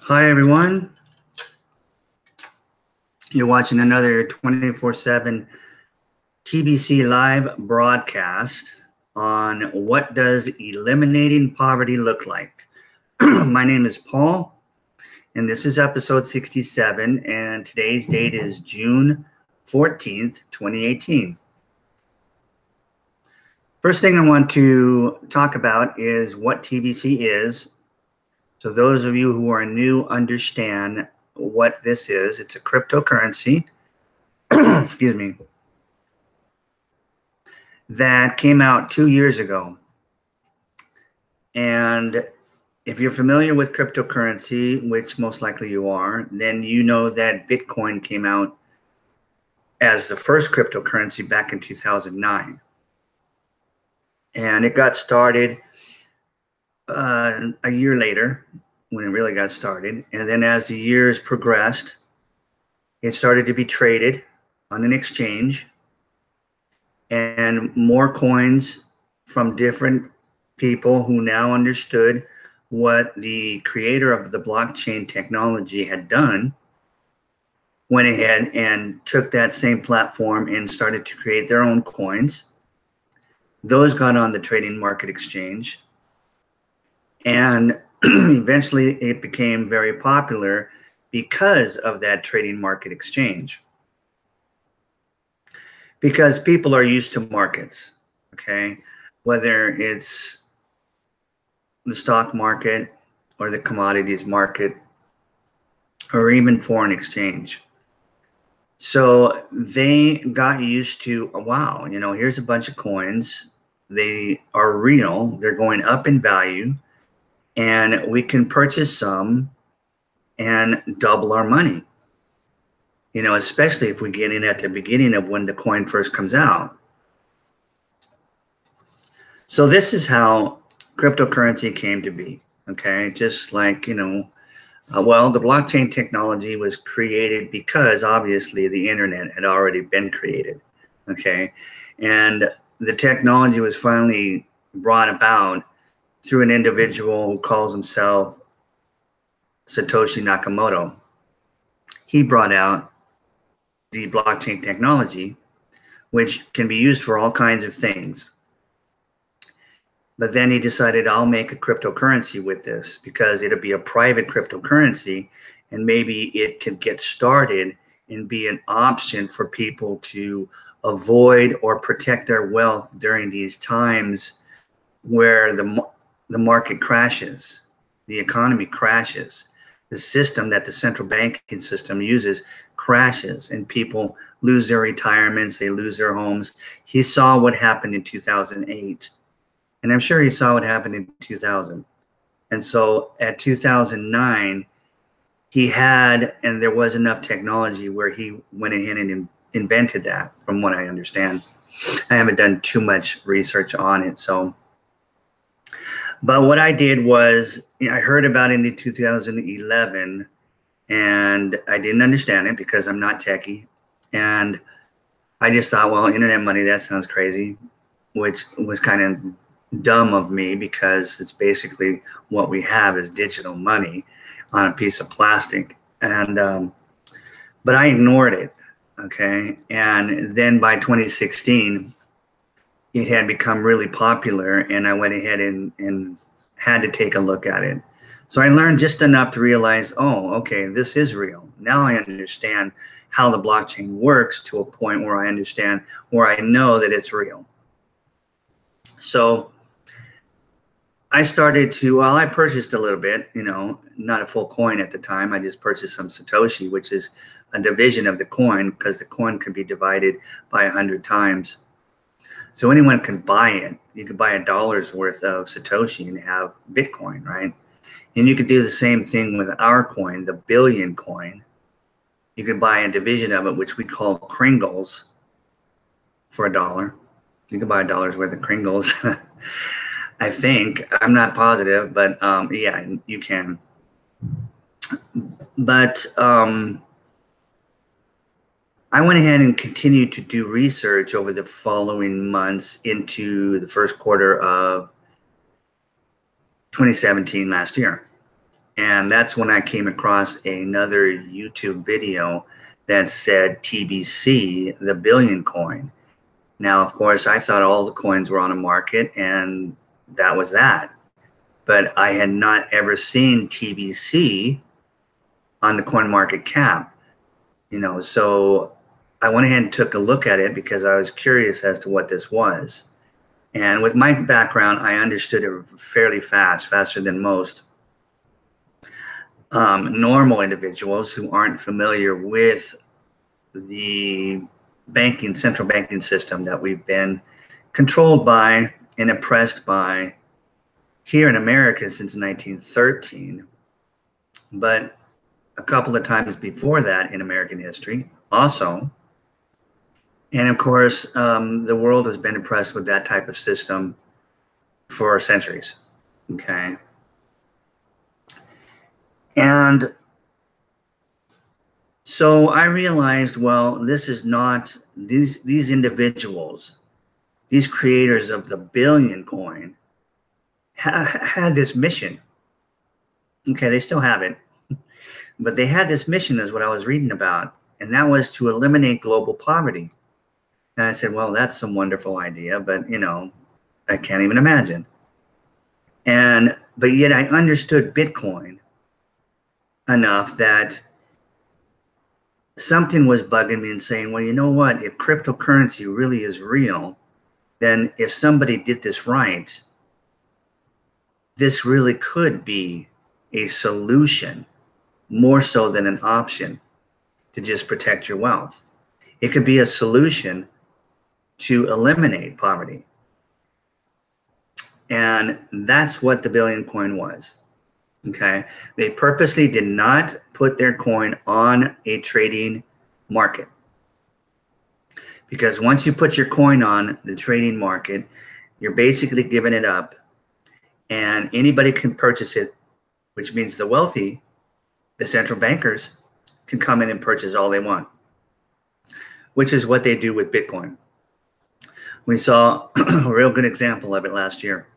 Hi, everyone. You're watching another 24/7 TBC live broadcast on what does eliminating poverty look like. My name is Paul, and this is episode 67, and today's date is June 14th, 2018. First thing I want to talk about is what TBC is. So those of you who are new understand what this is. It's a cryptocurrency, excuse me, that came out 2 years ago. And if you're familiar with cryptocurrency, which most likely you are, then you know that Bitcoin came out as the first cryptocurrency back in 2009. And it got started a year later when it really got started. And then as the years progressed, it started to be traded on an exchange, and more coins from different people who now understood what the creator of the blockchain technology had done went ahead and took that same platform and started to create their own coins. Those got on the trading market exchange, and eventually it became very popular because of that trading market exchange. Because people are used to markets, okay? Whether it's the stock market or the commodities market or even foreign exchange. So they got used to, wow, here's a bunch of coins. They are real. They're going up in value, and we can purchase some and double our money. Especially if we get in at the beginning of when the coin first comes out. So this is how cryptocurrency came to be, okay? Just like, the blockchain technology was created because obviously the internet had already been created, okay? And the technology was finally brought about through an individual who calls himself Satoshi Nakamoto. He brought out the blockchain technology, which can be used for all kinds of things. But then he decided, I'll make a cryptocurrency with this because it'll be a private cryptocurrency, and maybe it could get started and be an option for people to avoid or protect their wealth during these times where the market crashes, the economy crashes. The system that the central banking system uses crashes, and people lose their retirements, they lose their homes. He saw what happened in 2008, and I'm sure he saw what happened in 2000. And so at 2009, he had, and there was enough technology where he went ahead and invented that, from what I understand. I haven't done too much research on it, so. But what I did was, I heard about it in 2011, and I didn't understand it because I'm not techie. And I just thought, well, internet money, that sounds crazy, which was kind of dumb of me because it's basically what we have is digital money on a piece of plastic. And but I ignored it, okay? And then by 2016, it had become really popular, and I went ahead and had to take a look at it. So I learned just enough to realize, oh, okay, this is real. Now I understand how the blockchain works to a point where I understand, where I know that it's real. So I started to, I purchased a little bit, not a full coin at the time. I just purchased some Satoshi, which is a division of the coin, because the coin could be divided by 100 times. So anyone can buy it. You could buy $1 worth of Satoshi and have Bitcoin, right? And you could do the same thing with our coin, the billion coin. You could buy a division of it, which we call Kringles, for $1. You could buy $1 worth of Kringles. I think. I'm not positive, but yeah, you can. But I went ahead and continued to do research over the following months into the first quarter of 2017 last year. And that's when I came across another YouTube video that said TBC, the billion coin. Now, of course, I thought all the coins were on a market and that was that. But I had not ever seen TBC on the coin market cap, so I went ahead and took a look at it because I was curious as to what this was. And with my background, I understood it fairly fast, faster than most normal individuals who aren't familiar with the central banking system that we've been controlled by and oppressed by here in America since 1913, but a couple of times before that in American history also. And of course, the world has been oppressed with that type of system for centuries, okay? And so I realized, well, this is not, these individuals, these creators of the billion coin had this mission. Okay, they still have it, but they had this mission is what I was reading about, and that was to eliminate global poverty. And I said, well, that's some wonderful idea, but I can't even imagine. But yet I understood Bitcoin enough that something was bugging me and saying, well, you know what? If cryptocurrency really is real, then if somebody did this right, this really could be a solution more so than an option to just protect your wealth. It could be a solution to eliminate poverty. And that's what the billion coin was. Okay. They purposely did not put their coin on a trading market, because once you put your coin on the trading market, you're basically giving it up and anybody can purchase it, which means the wealthy, the central bankers, can come in and purchase all they want, which is what they do with Bitcoin. We saw a real good example of it last year,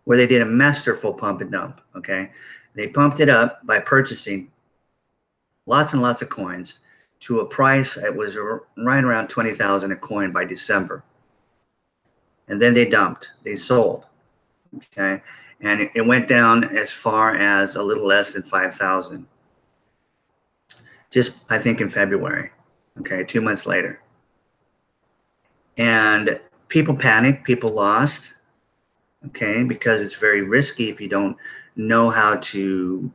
where they did a masterful pump and dump, okay? They pumped it up by purchasing lots and lots of coins to a price that was right around 20,000 a coin by December. And then they dumped, they sold, okay? And it went down as far as a little less than 5,000. Just, I think, in February, okay, 2 months later. And people panicked, people lost, okay, because it's very risky if you don't know how to,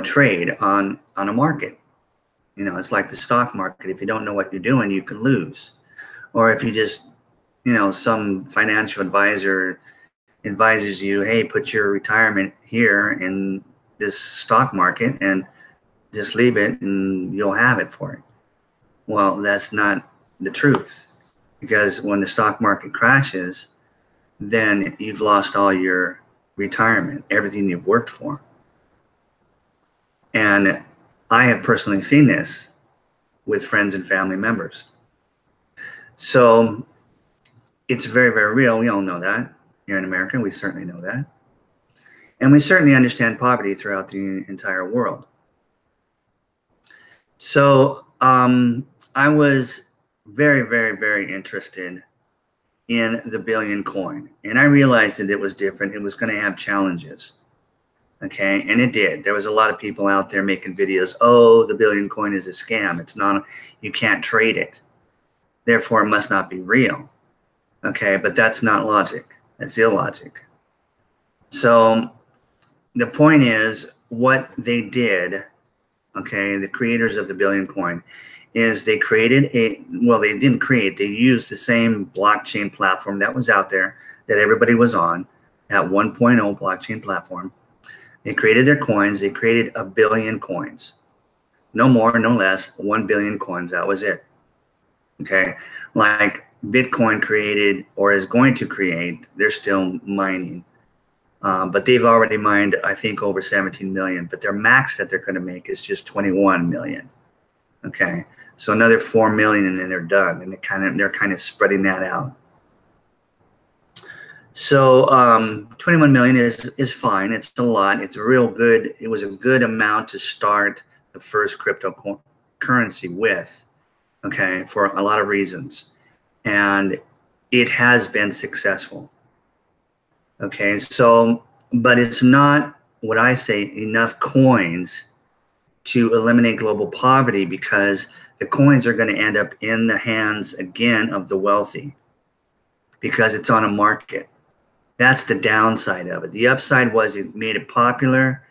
trade on a market. It's like the stock market. If you don't know what you're doing, you can lose. Or if you just, some financial advisor advises you, hey, put your retirement here in this stock market and just leave it and you'll have it for it. Well, that's not the truth, because when the stock market crashes, then you've lost all your retirement, everything you've worked for. And I have personally seen this with friends and family members. So it's very, very real. We all know that. Here in America, we certainly know that. And we certainly understand poverty throughout the entire world. So I was very, very, very interested in the billion coin. And I realized that it was different. It was going to have challenges. Okay. And it did. There was a lot of people out there making videos. Oh, the billion coin is a scam. It's not, you can't trade it. Therefore, it must not be real. Okay. But that's not logic. That's illogic. So the point is, what they did, okay, the creators of the billion coin, is they created they didn't create, they used the same blockchain platform that was out there that everybody was on, that 1.0 blockchain platform. They created their coins. They created 1 billion coins. No more, no less, 1 billion coins. That was it. Okay. Like Bitcoin created or is going to create, they're still mining. But they've already mined, I think, over 17 million. But their max that they're going to make is just 21 million. Okay. So another 4 million and then they're done. And they're kind of spreading that out. So 21 million is fine. It's a lot. It's a real good. It was a good amount to start the first cryptocurrency with. Okay, for a lot of reasons, and it has been successful. Okay, so but it's not what I say enough coins to eliminate global poverty, because the coins are going to end up in the hands again of the wealthy because it's on a market. That's the downside of it. The upside was it made it popular.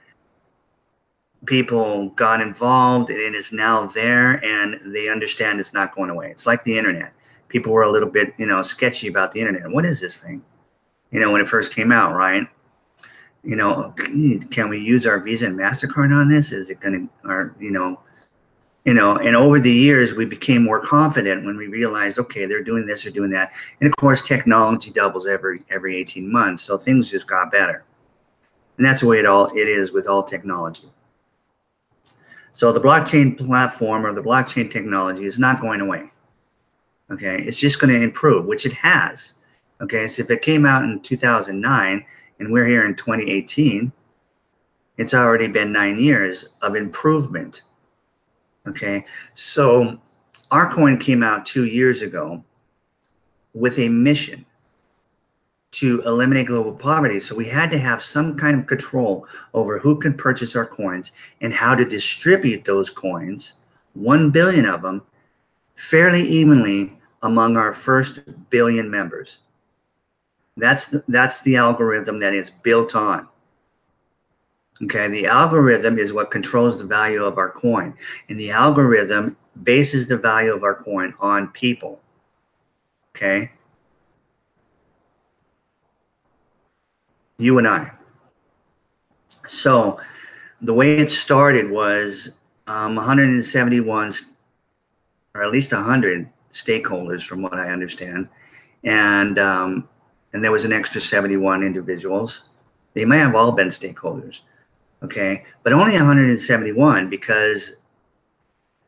People got involved, and it is now there, and they understand it's not going away. It's like the internet. People were a little bit, sketchy about the internet. What is this thing? When it first came out, right? Can we use our Visa and MasterCard on this? Is it going to, or, and over the years, we became more confident when we realized, okay, they're doing this, they're doing that. And of course, technology doubles every 18 months. So things just got better. And that's the way it is with all technology. So the blockchain platform or the blockchain technology is not going away. Okay, it's just going to improve, which it has. Okay, so if it came out in 2009 and we're here in 2018, it's already been 9 years of improvement. Okay, so our coin came out 2 years ago with a mission to eliminate global poverty. So we had to have some kind of control over who can purchase our coins and how to distribute those coins, 1 billion of them, fairly evenly among our first billion members. That's the algorithm that is built on. Okay, the algorithm is what controls the value of our coin. And the algorithm bases the value of our coin on people. Okay? You and I. So the way it started was 171, or at least 100 stakeholders, from what I understand. And there was an extra 71 individuals. They may have all been stakeholders. Okay, but only 171 because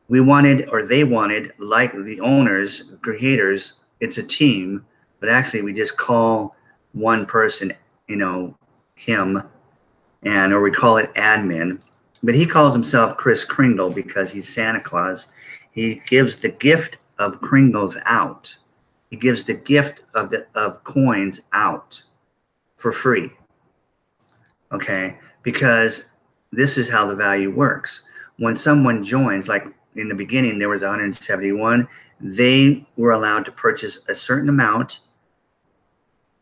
we wanted, or they wanted, like the owners, the creators, it's a team, but actually we just call one person, him, or we call it admin, but he calls himself Kris Kringle because he's Santa Claus. He gives the gift of Kringles out. He gives the gift of coins out for free. Okay, because this is how the value works. When someone joins, like in the beginning, there was 171, they were allowed to purchase a certain amount,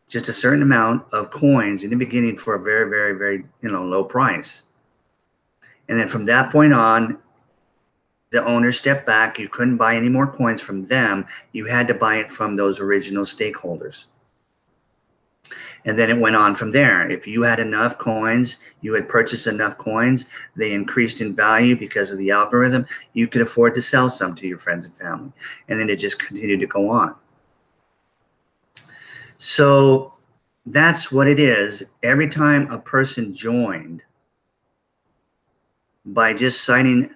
just a certain amount of coins in the beginning for a very, very, very, low price. And then from that point on, the owner stepped back. You couldn't buy any more coins from them. You had to buy it from those original stakeholders. And then it went on from there. If you had enough coins, you had purchased enough coins, they increased in value because of the algorithm, you could afford to sell some to your friends and family. And then it just continued to go on. So that's what it is. Every time a person joined, by just filling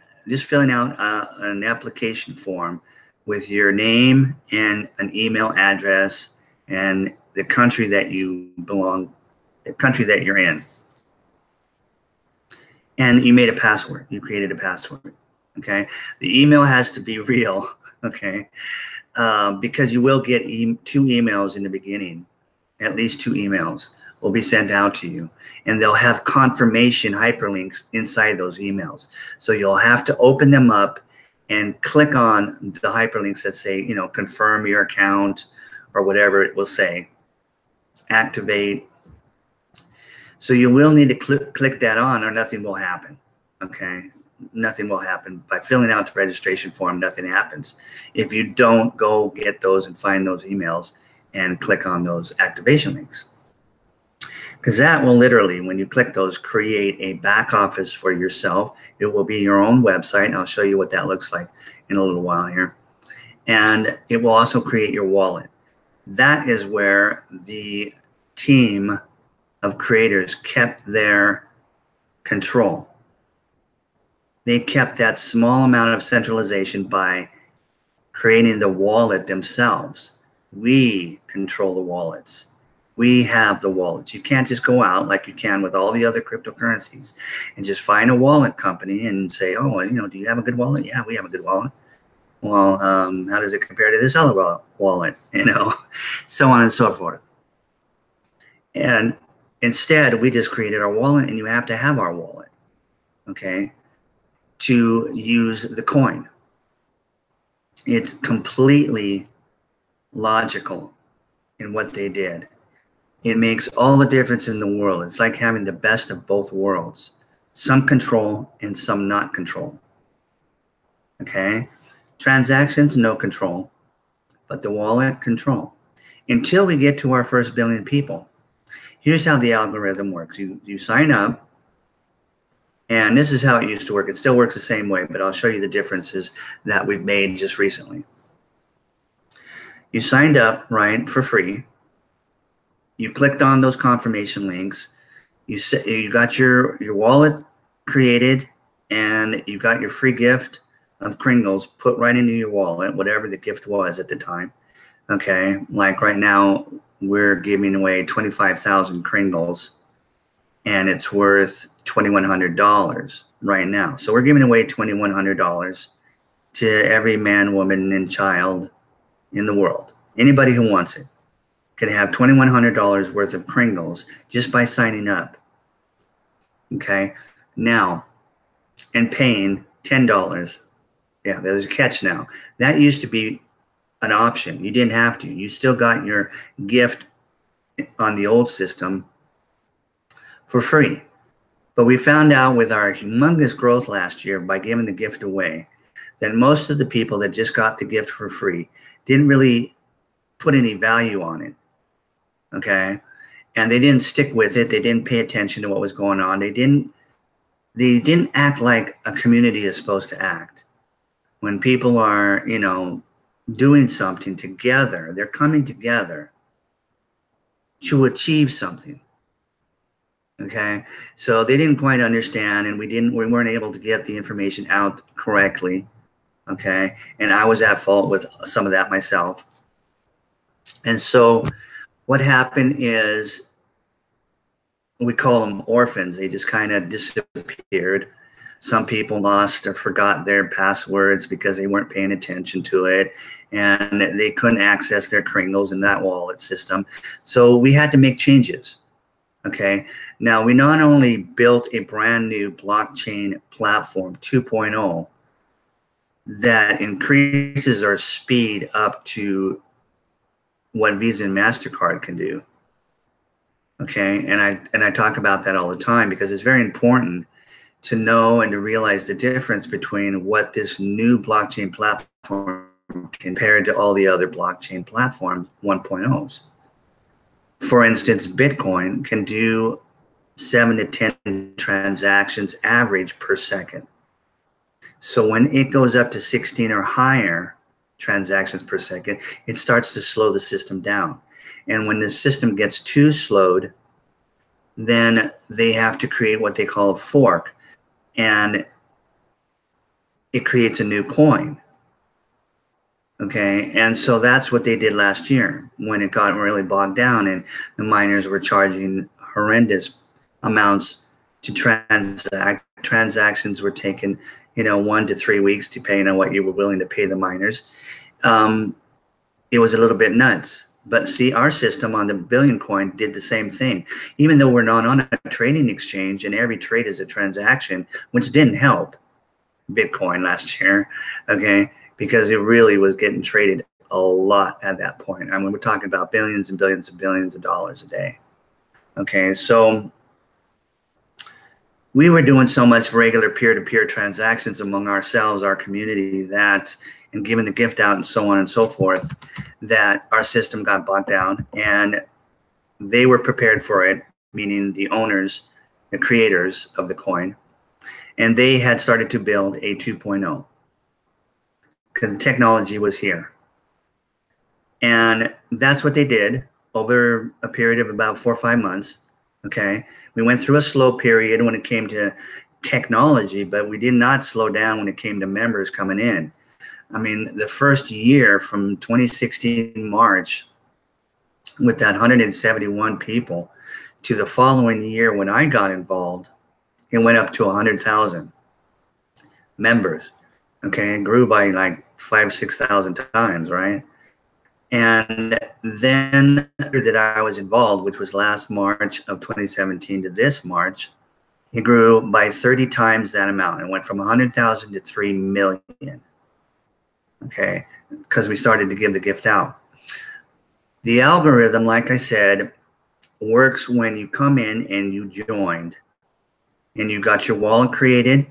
out an application form with your name and an email address and the country that you belong, the country that you're in. And you made a password. You created a password. Okay. The email has to be real. Okay. Because you will get 2 emails in the beginning. At least 2 emails will be sent out to you. And they'll have confirmation hyperlinks inside those emails. So you'll have to open them up and click on the hyperlinks that say, confirm your account or whatever it will say. Activate. So you will need to click that on, or nothing will happen. Okay, nothing will happen. By filling out the registration form, nothing happens if you don't go get those and find those emails and click on those activation links, because that will literally, when you click those, create a back office for yourself. It will be your own website. I'll show you what that looks like in a little while here. And it will also create your wallet. That is where the team of creators kept their control. They kept that small amount of centralization by creating the wallet themselves. We control the wallets. We have the wallets. You can't just go out like you can with all the other cryptocurrencies and just find a wallet company and say, oh, do you have a good wallet? Yeah, we have a good wallet. Well, how does it compare to this other wallet? So on and so forth. And instead, we just created our wallet, and you have to have our wallet, okay, to use the coin. It's completely logical in what they did. It makes all the difference in the world. It's like having the best of both worlds, some control and some not control. Okay? Transactions, no control, but the wallet, control. Until we get to our first billion people. Here's how the algorithm works. You sign up, and this is how it used to work. It still works the same way, but I'll show you the differences that we've made just recently. You signed up, right, for free. You clicked on those confirmation links. You got your wallet created, and you got your free gift of Kringles put right into your wallet, whatever the gift was at the time. Okay, like right now, we're giving away 25,000 Kringles, and it's worth $2,100 right now. So we're giving away $2,100 to every man, woman, and child in the world. Anybody who wants it can have $2,100 worth of Kringles just by signing up. Okay, now, and paying $10. Yeah, there's a catch now. That used to be an option. You didn't have to. You still got your gift on the old system for free. But we found out with our humongous growth last year by giving the gift away that most of the people that just got the gift for free didn't really put any value on it. Okay? And they didn't stick with it. They didn't pay attention to what was going on. They didn't act like a community is supposed to act. When people are, doing something together, they're coming together to achieve something. Okay, so they didn't quite understand, and we weren't able to get the information out correctly. Okay, and I was at fault with some of that myself. And so what happened is, we call them orphans. They just kind of disappeared. Some people lost or forgot their passwords because they weren't paying attention to it, and they couldn't access their Kringles in that wallet system. So we had to make changes. Okay, now we not only built a brand new blockchain platform 2.0 that increases our speed up to what Visa and MasterCard can do. Okay, and I talk about that all the time because it's very important to know and to realize the difference between what this new blockchain platform compared to all the other blockchain platform 1.0s. For instance, Bitcoin can do 7 to 10 transactions average per second. So when it goes up to 16 or higher transactions per second, it starts to slow the system down. And when the system gets too slowed, then they have to create what they call a fork. And it creates a new coin. Okay, and so that's what they did last year when it got really bogged down and the miners were charging horrendous amounts to transact. Transactions were taking, 1 to 3 weeks, depending on what you were willing to pay the miners. It was a little bit nuts. But see, our system on the Billion coin did the same thing. Even though we're not on a trading exchange and every trade is a transaction, which didn't help Bitcoin last year, okay, because it really was getting traded a lot at that point. I mean, we're talking about billions and billions and billions of dollars a day. Okay, so we were doing so much regular peer-to-peer transactions among ourselves, our community, that, and giving the gift out and so on and so forth, that our system got bogged down, and they were prepared for it, meaning the owners, the creators of the coin, and they had started to build a 2.0. The technology was here. And that's what they did over a period of about 4 or 5 months. Okay, we went through a slow period when it came to technology, but we did not slow down when it came to members coming in. I mean, the first year from 2016 March with that 171 people to the following year when I got involved, it went up to 100,000 members. Okay, it grew by like 6,000 times, right? And then that I was involved, which was last March of 2017 to this March, it grew by 30 times that amount. It went from 100,000 to 3 million. Okay, because we started to give the gift out. The algorithm, like I said, works when you come in and you joined and you got your wallet created.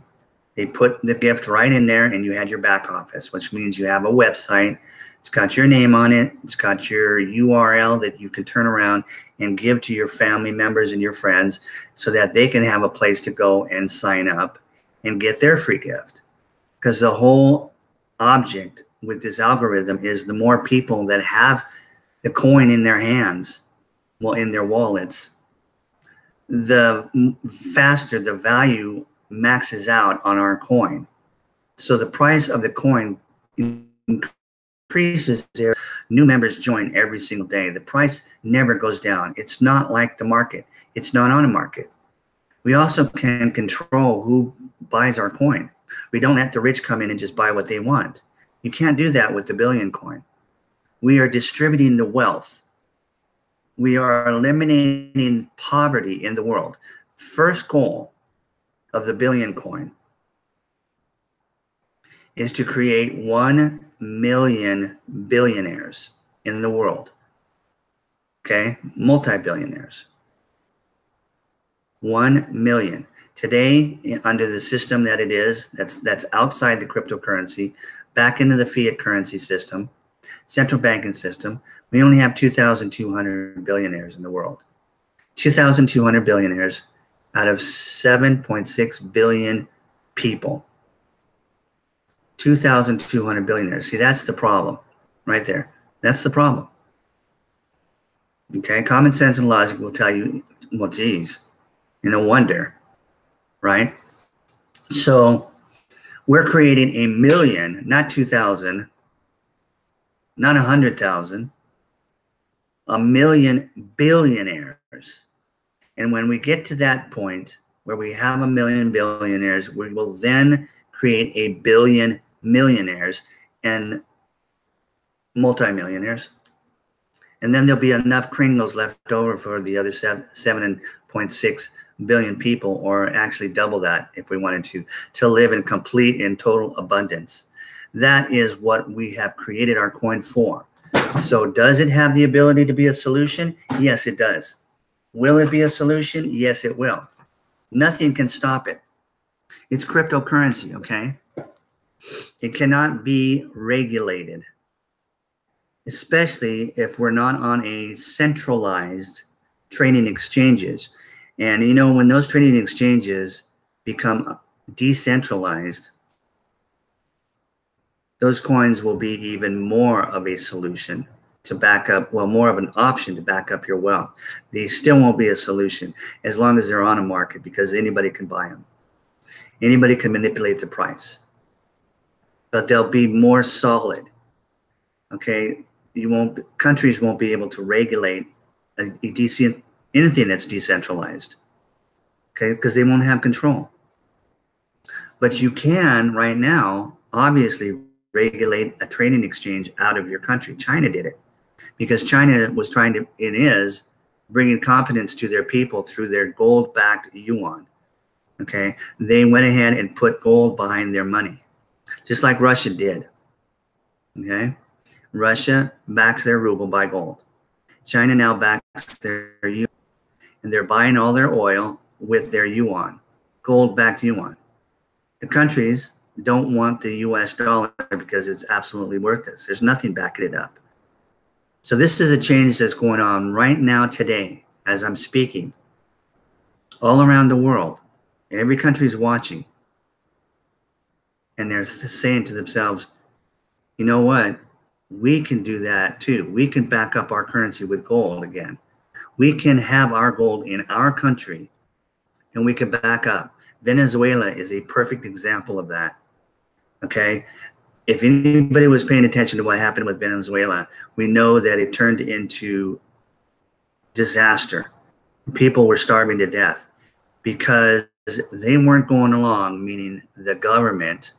They put the gift right in there and you had your back office, which means you have a website. It's got your name on it. It's got your URL that you can turn around and give to your family members and your friends so that they can have a place to go and sign up and get their free gift. Because the whole object with this algorithm is the more people that have the coin in their hands, well, in their wallets, the faster the value maxes out on our coin. So the price of the coin increases there. New members join every single day. The price never goes down. It's not like the market. It's not on a market. We also can control who buys our coin. We don't let the rich come in and just buy what they want. You can't do that with the billion coin. We are distributing the wealth. We are eliminating poverty in the world. First goal of the billion coin is to create 1 million billionaires in the world. Okay, multi-billionaires. 1 million. Today, under the system that it is, that's outside the cryptocurrency, back into the fiat currency system, central banking system, we only have 2,200 billionaires in the world. 2,200 billionaires out of 7.6 billion people. 2,200 billionaires. See, that's the problem right there. That's the problem. Okay, common sense and logic will tell you, well, geez, no wonder, right? So we're creating a million, not 2,000, not 100,000, a million billionaires. And when we get to that point where we have a million billionaires, we will then create a billion millionaires and multimillionaires. And then there'll be enough kringles left over for the other 7.6 billion people, or actually double that if we wanted to live in complete and total abundance. That is what we have created our coin for. So does it have the ability to be a solution? Yes, it does. Will it be a solution? Yes, it will. Nothing can stop it. It's cryptocurrency, okay? It cannot be regulated, especially if we're not on a centralized trading exchanges. And you know, when those trading exchanges become decentralized, those coins will be even more of a solution to back up, well, more of an option to back up your wealth. They still won't be a solution as long as they're on a market, because anybody can buy them. Anybody can manipulate the price. But they'll be more solid. Okay, countries won't be able to regulate anything that's decentralized. Okay, because they won't have control. But you can right now, obviously, regulate a trading exchange out of your country. China did it because China was is bringing confidence to their people through their gold-backed yuan. Okay, they went ahead and put gold behind their money, just like Russia did. Okay, Russia backs their ruble by gold. China now backs their yuan, and they're buying all their oil with their yuan, gold-backed yuan. The countries don't want the US dollar because it's absolutely worthless. There's nothing backing it up. So this is a change that's going on right now today as I'm speaking all around the world. Every country's watching. And they're saying to themselves, you know what? We can do that too. We can back up our currency with gold again. We can have our gold in our country and we can back up. Venezuela is a perfect example of that. Okay, if anybody was paying attention to what happened with Venezuela, we know that it turned into disaster. People were starving to death because they weren't going along, meaning the government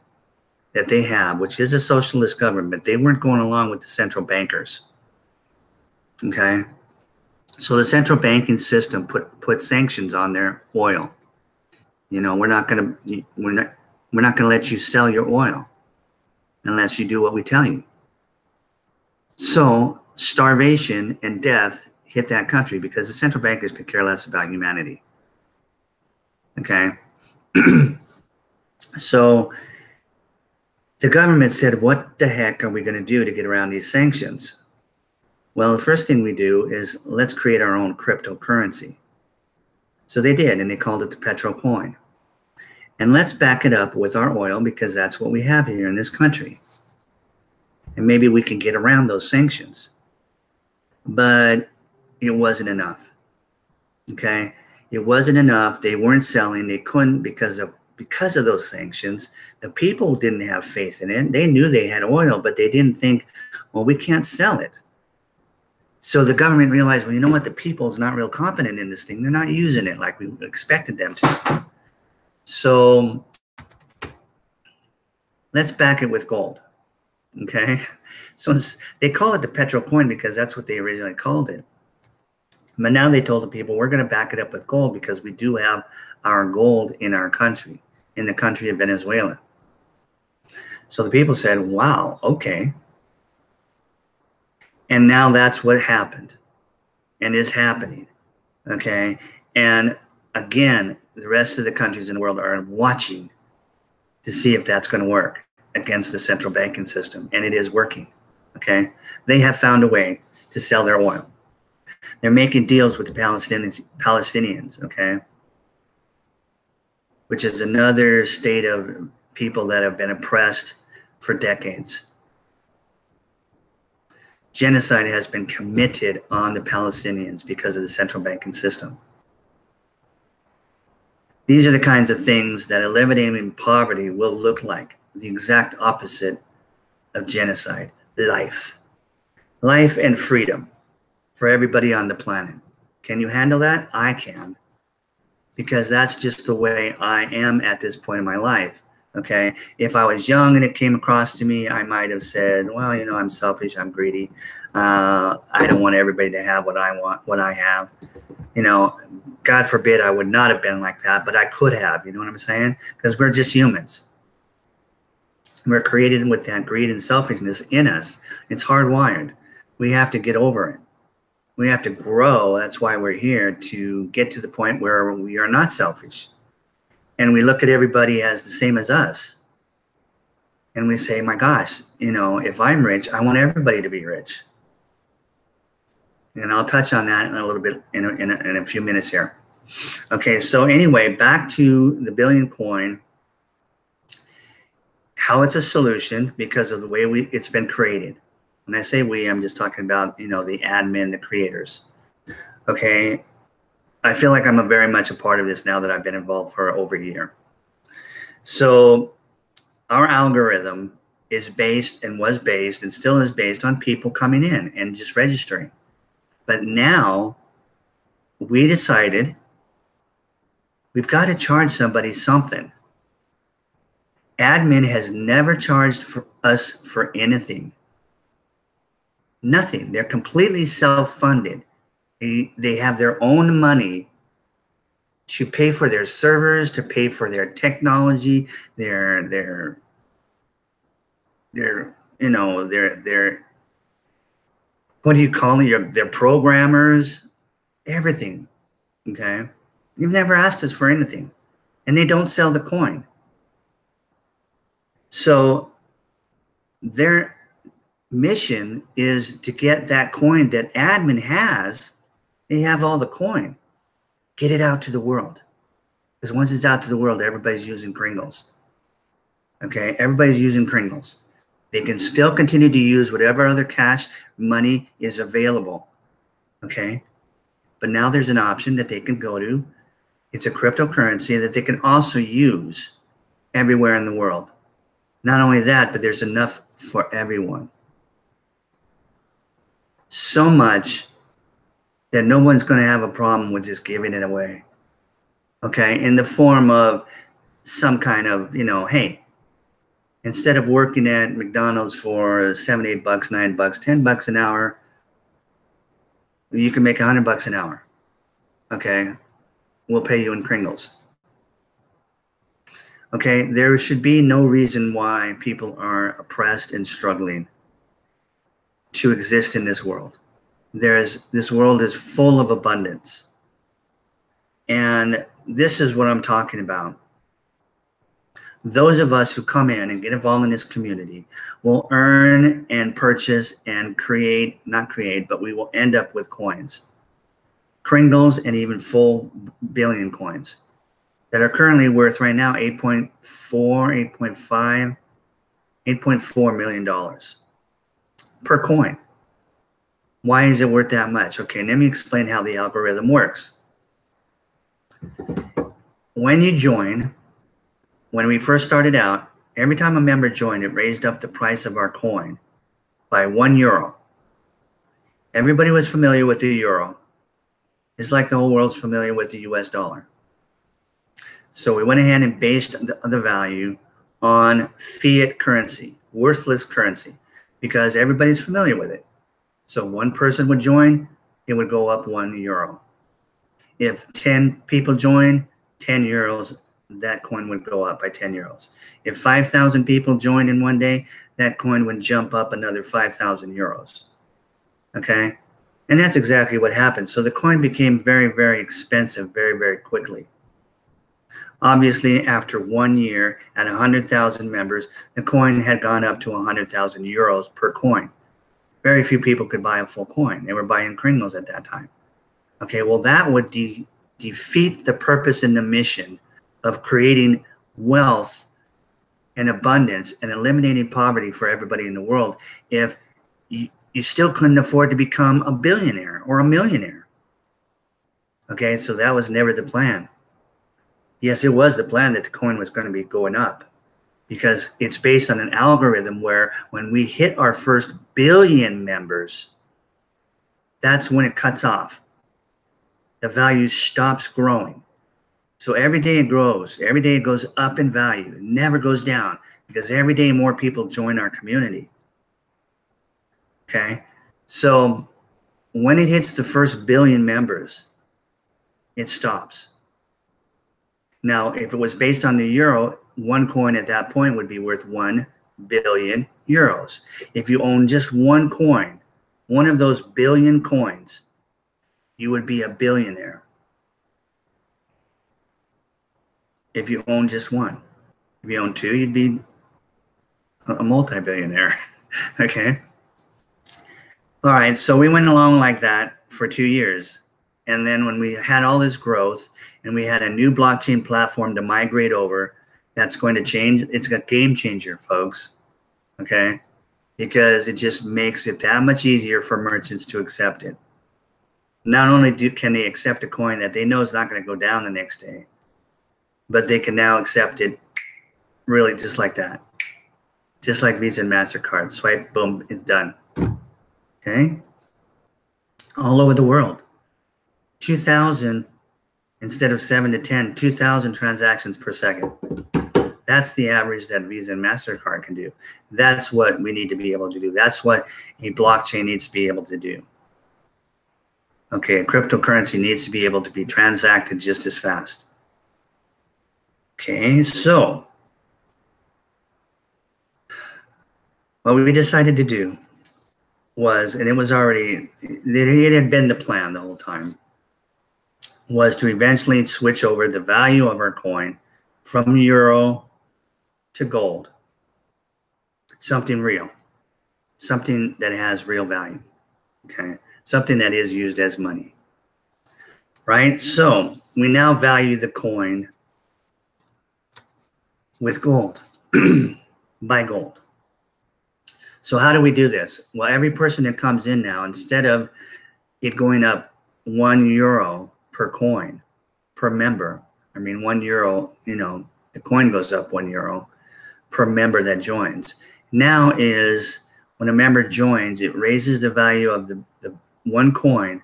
that they have, which is a socialist government, they weren't going along with the central bankers. Okay? So the central banking system put sanctions on their oil. You know, we're not going to let you sell your oil unless you do what we tell you. So starvation and death hit that country because the central bankers could care less about humanity. Okay. So the government said, what the heck are we going to do to get around these sanctions? Well, the first thing we do is let's create our own cryptocurrency. So they did, and they called it the petro coin. And let's back it up with our oil because that's what we have here in this country. And maybe we can get around those sanctions. But it wasn't enough. Okay? It wasn't enough. They weren't selling. They couldn't because of those sanctions. The people didn't have faith in it. They knew they had oil, but they didn't think, well, we can't sell it. So the government realized, well, you know what? The people is not real confident in this thing. They're not using it like we expected them to. So let's back it with gold. Okay? So they call it the petro coin because that's what they originally called it. But now they told the people, we're going to back it up with gold because we do have our gold in our country, in the country of Venezuela. So the people said, wow, okay. And now that's what happened and is happening. Okay. And again, the rest of the countries in the world are watching to see if that's going to work against the central banking system. And it is working. Okay. They have found a way to sell their oil. They're making deals with the Palestinians, okay, which is another state of people that have been oppressed for decades. Genocide has been committed on the Palestinians because of the central banking system. These are the kinds of things that eliminating poverty will look like, the exact opposite of genocide: life. Life and freedom for everybody on the planet. Can you handle that? I can, because that's just the way I am at this point in my life. Okay. If I was young and it came across to me, I might have said, well, you know, I'm selfish, I'm greedy. I don't want everybody to have what I want, what I have. You know, God forbid I would not have been like that, but I could have, you know what I'm saying? Because we're just humans. We're created with that greed and selfishness in us. It's hardwired. We have to get over it. We have to grow. That's why we're here, to get to the point where we are not selfish. And we look at everybody as the same as us. And we say, my gosh, you know, if I'm rich, I want everybody to be rich. And I'll touch on that in a little bit in a few minutes here. Okay, so anyway, back to the billion coin, how it's a solution because of the way it's been created. When I say we, I'm just talking about, you know, the admin, the creators. Okay. I feel like I'm very much a part of this now that I've been involved for over a year. So our algorithm is based and was based and still is based on people coming in and just registering. But now we decided we've got to charge somebody something. Admin has never charged us for anything. Nothing. They're completely self-funded. They have their own money to pay for their servers, to pay for their technology, their what do you call it? Their programmers, everything. Okay, you've never asked us for anything, and they don't sell the coin. So their mission is to get that coin that admin has. They have all the coin. Get it out to the world. Because once it's out to the world, everybody's using Kringles. Okay, everybody's using Kringles. They can still continue to use whatever other cash money is available. Okay, but now there's an option that they can go to. It's a cryptocurrency that they can also use everywhere in the world. Not only that, but there's enough for everyone. So much that no one's going to have a problem with just giving it away. Okay, in the form of some kind of, hey, instead of working at McDonald's for $7, $8, $9, $10 an hour, you can make $100 an hour. Okay, we'll pay you in Kringles. Okay, there should be no reason why people are oppressed and struggling to exist in this world. This world is full of abundance. And this is what I'm talking about. Those of us who come in and get involved in this community will earn and purchase and not create, but we will end up with coins, Kringles, and even full billion coins that are currently worth right now $8.4 million per coin. Why is it worth that much? Okay, let me explain how the algorithm works. When you join, when we first started out, every time a member joined, it raised up the price of our coin by €1. Everybody was familiar with the euro. It's like the whole world's familiar with the US dollar. So we went ahead and based the value on fiat currency, worthless currency, because everybody's familiar with it. So one person would join, it would go up €1. If 10 people join, €10, that coin would go up by €10. If 5,000 people joined in one day, that coin would jump up another €5,000. Okay? And that's exactly what happened. So the coin became very, very expensive very, very quickly. Obviously, after 1 year at 100,000 members, the coin had gone up to €100,000 per coin. Very few people could buy a full coin. They were buying Kringles at that time. Okay, well, that would defeat the purpose and the mission of creating wealth and abundance and eliminating poverty for everybody in the world if you still couldn't afford to become a billionaire or a millionaire. Okay, so that was never the plan. Yes, it was the plan that the coin was going to be going up, because it's based on an algorithm where when we hit our first billion members, that's when it cuts off. The value stops growing. So every day it grows. Every day it goes up in value. It never goes down, because every day more people join our community. Okay? So when it hits the first billion members, it stops. Now, if it was based on the euro, one coin at that point would be worth €1 billion. If you own just one coin, one of those billion coins, you would be a billionaire. If you own just one. If you own two, you'd be a multi-billionaire. Okay? All right, so we went along like that for 2 years. And then when we had all this growth and we had a new blockchain platform to migrate over, that's going to change. It's a game changer, folks. Okay? Because it just makes it that much easier for merchants to accept it. Not only can they accept a coin that they know is not going to go down the next day, but they can now accept it really just like that. Just like Visa and MasterCard. Swipe, boom, it's done. Okay? All over the world. 2,000 instead of 7 to 10, 2,000 transactions per second. That's the average that Visa and MasterCard can do. That's what we need to be able to do. That's what a blockchain needs to be able to do. Okay, a cryptocurrency needs to be able to be transacted just as fast. Okay, so what we decided to do was, and it was already, it had been the plan the whole time, was to eventually switch over the value of our coin from euro to gold. Something real. Something that has real value. Okay? Something that is used as money. Right? So we now value the coin with gold. By gold. So how do we do this? Well, every person that comes in now, instead of it going up €1 per coin, per member, I mean, €1, the coin goes up €1 per member that joins. Now is when a member joins, it raises the value of the one coin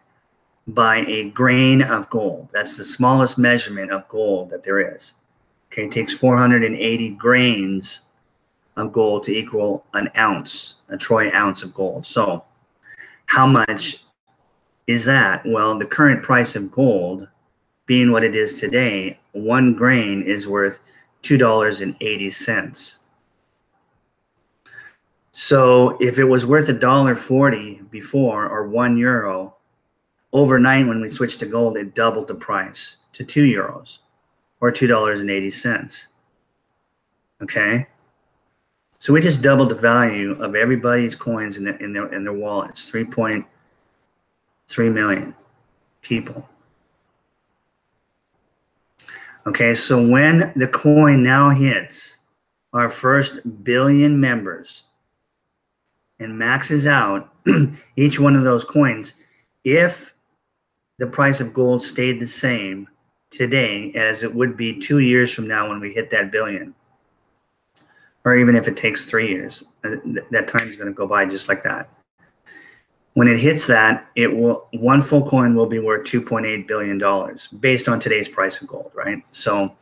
by a grain of gold. That's the smallest measurement of gold that there is. Okay, it takes 480 grains of gold to equal an ounce, a troy ounce of gold. So how much is that? Well, the current price of gold being what it is today, 1 grain is worth $2.80. So if it was worth $1.40 before, or €1, overnight when we switched to gold, it doubled the price to €2 or $2.80. Okay, so we just doubled the value of everybody's coins in their wallets. 3.3 million people. Okay, so when the coin now hits our first billion members and maxes out each one of those coins, if the price of gold stayed the same today as it would be 2 years from now when we hit that billion, or even if it takes 3 years, that time is going to go by just like that. When it hits that, one full coin will be worth $2.8 billion based on today's price of gold, right? So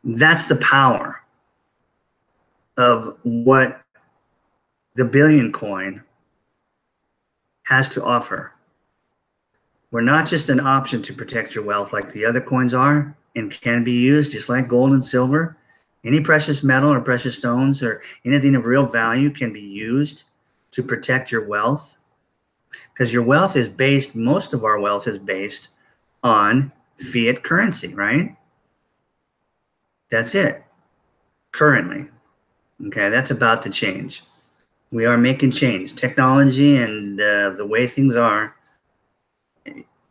that's the power of what the billion coin has to offer. We're not just an option to protect your wealth like the other coins are and can be used just like gold and silver. Any precious metal or precious stones or anything of real value can be used to protect your wealth. Because your wealth is based, most of our wealth is based on fiat currency, right? That's it, currently. Okay, that's about to change. We are making change. Technology and the way things are,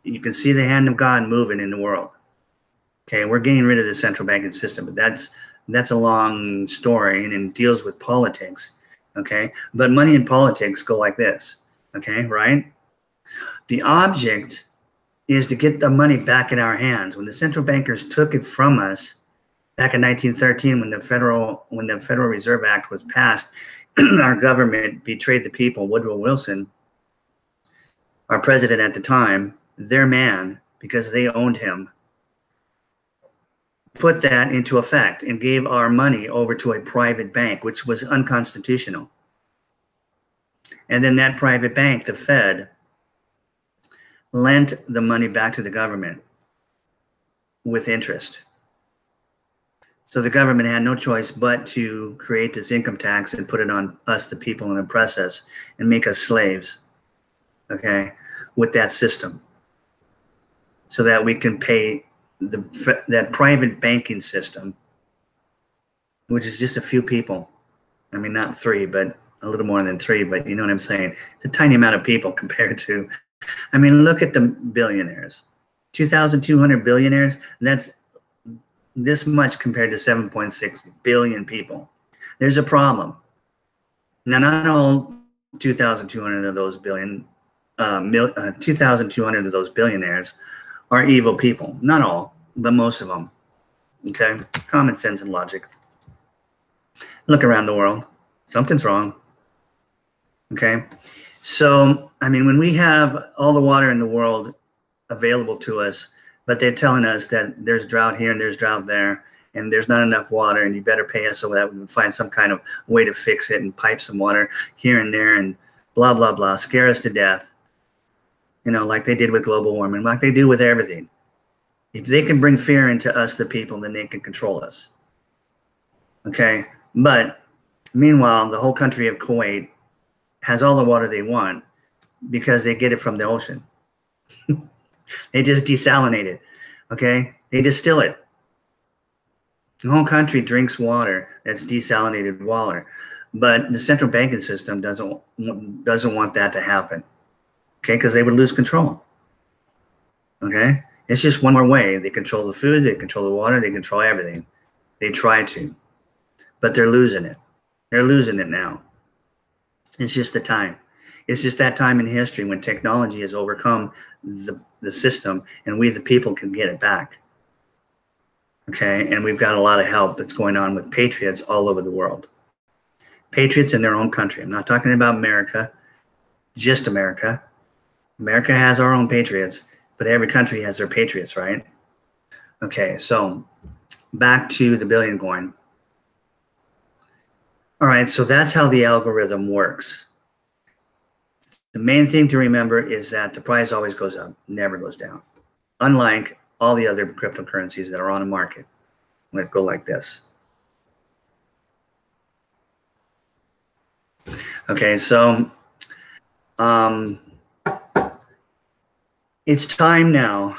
you can see the hand of God moving in the world. Okay, we're getting rid of the central banking system, but that's a long story and it deals with politics. Okay, but money and politics go like this. Okay, right? The object is to get the money back in our hands. When the central bankers took it from us back in 1913, when the Federal Reserve Act was passed, our government betrayed the people. Woodrow Wilson, our president at the time, their man, because they owned him, put that into effect and gave our money over to a private bank, which was unconstitutional. And then that private bank, the Fed, lent the money back to the government with interest. So the government had no choice but to create this income tax and put it on us, the people, and oppress us and make us slaves, okay, with that system so that we can pay that private banking system, which is just a few people. I mean, not 3, but a little more than 3, but you know what I'm saying? It's a tiny amount of people compared to, I mean, look at the billionaires. 2,200 billionaires, that's this much compared to 7.6 billion people. There's a problem. Now, not all 2,200 of those 2,200 of those billionaires are evil people. Not all, but most of them. Okay? Common sense and logic. Look around the world. Something's wrong. Okay? So, I mean, when we have all the water in the world available to us, but they're telling us that there's drought here and there's drought there, and there's not enough water, and you better pay us so that we can find some kind of way to fix it and pipe some water here and there and blah, blah, blah, scare us to death, you know, like they did with global warming, like they do with everything. If they can bring fear into us, the people, then they can control us. Okay? But meanwhile, the whole country of Kuwait has all the water they want because they get it from the ocean. They just desalinate it, okay? They distill it. The whole country drinks water that's desalinated water, but the central banking system doesn't want that to happen, okay? Because they would lose control, okay? It's just one more way. They control the food, they control the water, they control everything. They try to, but they're losing it. They're losing it now. It's just the time. It's just that time in history when technology has overcome the system and we, the people, can get it back. Okay, and we've got a lot of help that's going on with patriots all over the world. Patriots in their own country. I'm not talking about America, just America. America has our own patriots, but every country has their patriots, right? Okay, so back to the billion coin. All right, so that's how the algorithm works. The main thing to remember is that the price always goes up, never goes down. Unlike all the other cryptocurrencies that are on the market. Let it go like this. Okay, so it's time now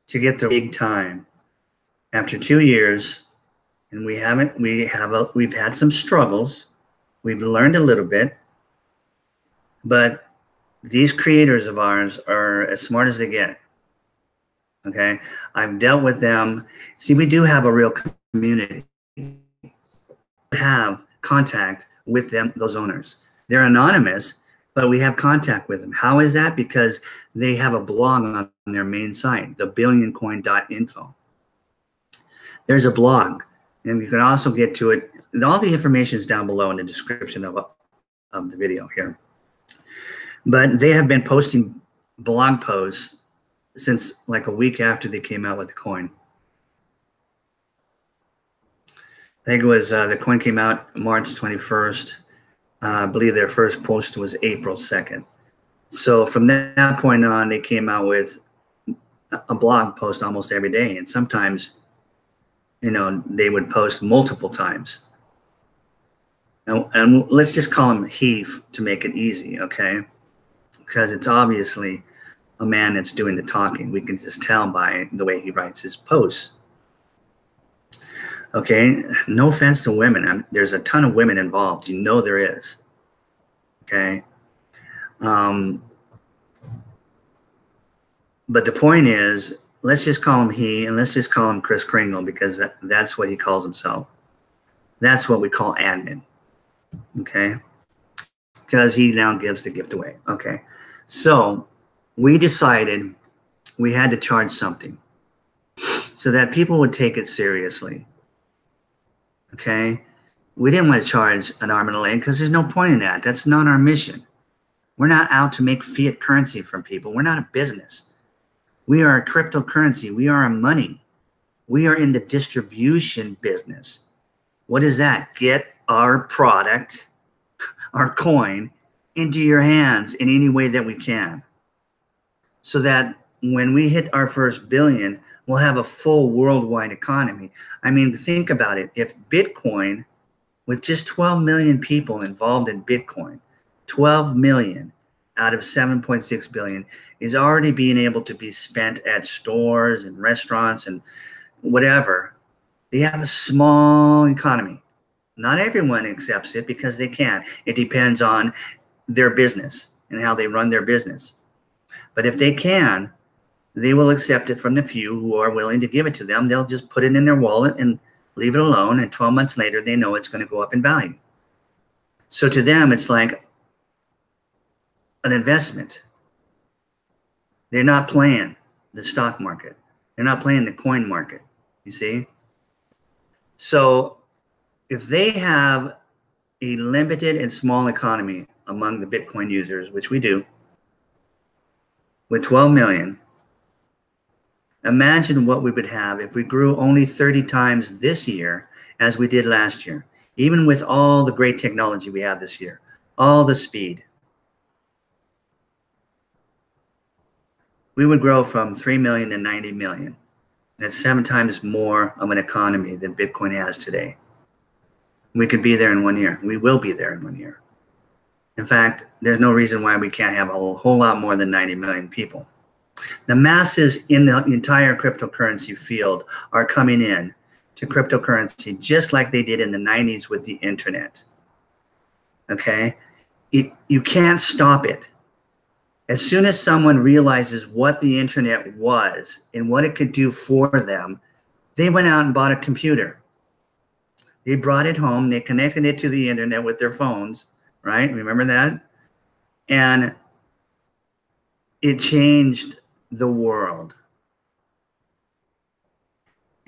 to get the big time. After 2 years, and we've had some struggles. We've learned a little bit, but these creators of ours are as smart as they get. Okay, I've dealt with them. See, we do have a real community. We have contact with them, those owners. They're anonymous, but we have contact with them. How is that? Because they have a blog on their main site, thebillioncoin.info. There's a blog, and you can also get to it. And all the information is down below in the description of the video here. But they have been posting blog posts since like a week after they came out with the coin. I think it was the coin came out March 21st. I believe their first post was April 2nd. So from that point on, they came out with a blog post almost every day. And sometimes, you know, they would post multiple times. And let's just call him Heath to make it easy, okay? Because it's obviously a man that's doing the talking. We can just tell by the way he writes his posts. Okay, no offense to women. There's a ton of women involved. You know there is. Okay. But the point is, let's just call him he, and let's just call him Chris Kringle, because that's what he calls himself. That's what we call admin. Okay. Because he now gives the gift away. Okay. So we decided we had to charge something so that people would take it seriously. Okay, we didn't want to charge an arm and a leg because there's no point in that. That's not our mission. We're not out to make fiat currency from people. We're not a business. We are a cryptocurrency. We are a money. We are in the distribution business. What is that? Get our product, our coin, into your hands in any way that we can, so that when we hit our first billion, we'll have a full worldwide economy. I mean, think about it. If Bitcoin, with just 12 million people involved in Bitcoin, 12 million out of 7.6 billion is already being able to be spent at stores and restaurants and whatever. They have a small economy. Not everyone accepts it because they can't. It depends on their business and how they run their business. But if they can, they will accept it from the few who are willing to give it to them. They'll just put it in their wallet and leave it alone. And 12 months later, they know it's going to go up in value. So to them, it's like an investment. They're not playing the stock market. They're not playing the coin market, you see? So if they have a limited and small economy among the Bitcoin users, which we do, with 12 million, imagine what we would have if we grew only 30 times this year as we did last year, even with all the great technology we have this year, all the speed. We would grow from 3 million to 90 million. That's 7 times more of an economy than Bitcoin has today. We could be there in 1 year. We will be there in 1 year. In fact, there's no reason why we can't have a whole lot more than 90 million people. The masses in the entire cryptocurrency field are coming in to cryptocurrency just like they did in the 90s with the internet. Okay? You can't stop it. As soon as someone realizes what the internet was and what it could do for them, they went out and bought a computer. They brought it home. They connected it to the internet with their phones, right? Remember that? And it changed the world.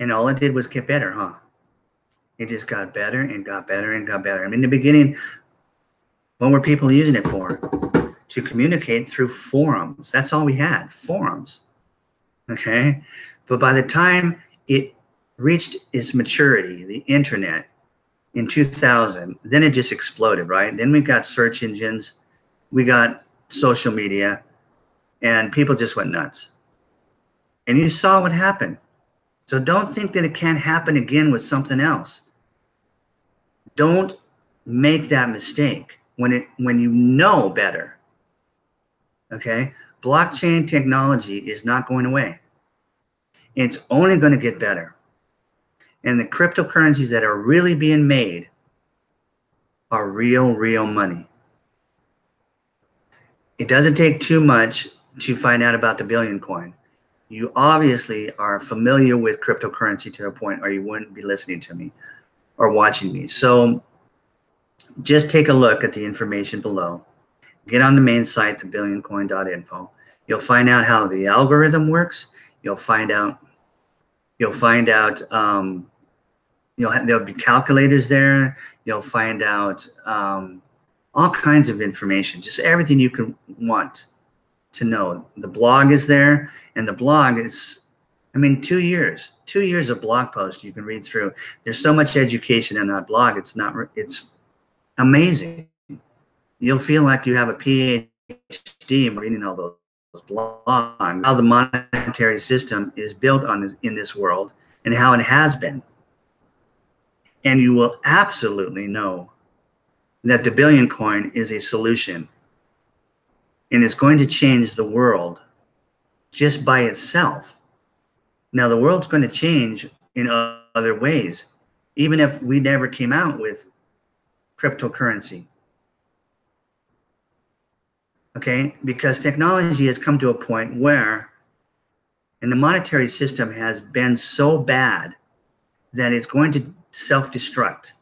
And all it did was get better, huh? It just got better and got better and got better. I mean, in the beginning, what were people using it for? to communicate through forums. That's all we had, forums. Okay? But by the time it reached its maturity, the internet, in 2000, then it just exploded, right? Then we got search engines, we got social media, and people just went nuts. And you saw what happened. So don't think that it can't happen again with something else. Don't make that mistake when you know better. Okay? Blockchain technology is not going away. It's only going to get better. And the cryptocurrencies that are really being made are real money. It doesn't take too much to find out about the Billion coin. You obviously are familiar with cryptocurrency to a point, or you wouldn't be listening to me or watching me. So just take a look at the information below. Get on the main site, thebillioncoin.info. You'll find out how the algorithm works. There'll be calculators there. You'll find out all kinds of information, just everything you can want to know. The blog is there, and the blog is, 2 years of blog posts you can read through. There's so much education in that blog. It's amazing. You'll feel like you have a PhD reading all those blogs, how the monetary system is built in this world and how it has been. And you will absolutely know that the Billion coin is a solution and it's going to change the world just by itself. Now, the world's going to change in other ways, even if we never came out with cryptocurrency. Okay? Because technology has come to a point where, and the monetary system has been so bad that it's going to self-destruct.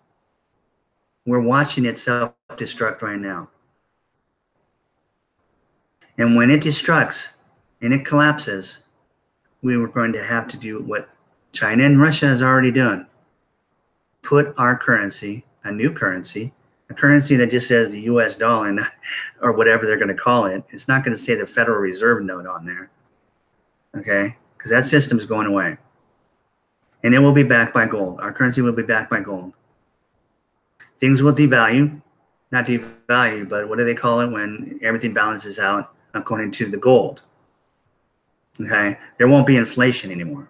We're watching it self-destruct right now. And when it destructs and it collapses, we were going to have to do what China and Russia has already done. Put our currency, a new currency, a currency that just says the US dollar or whatever they're going to call it. It's not going to say the Federal Reserve note on there. Okay? Because that system's going away. And it will be backed by gold. Our currency will be backed by gold. Things will devalue, not devalue, but what do they call it when everything balances out according to the gold? Okay, there won't be inflation anymore.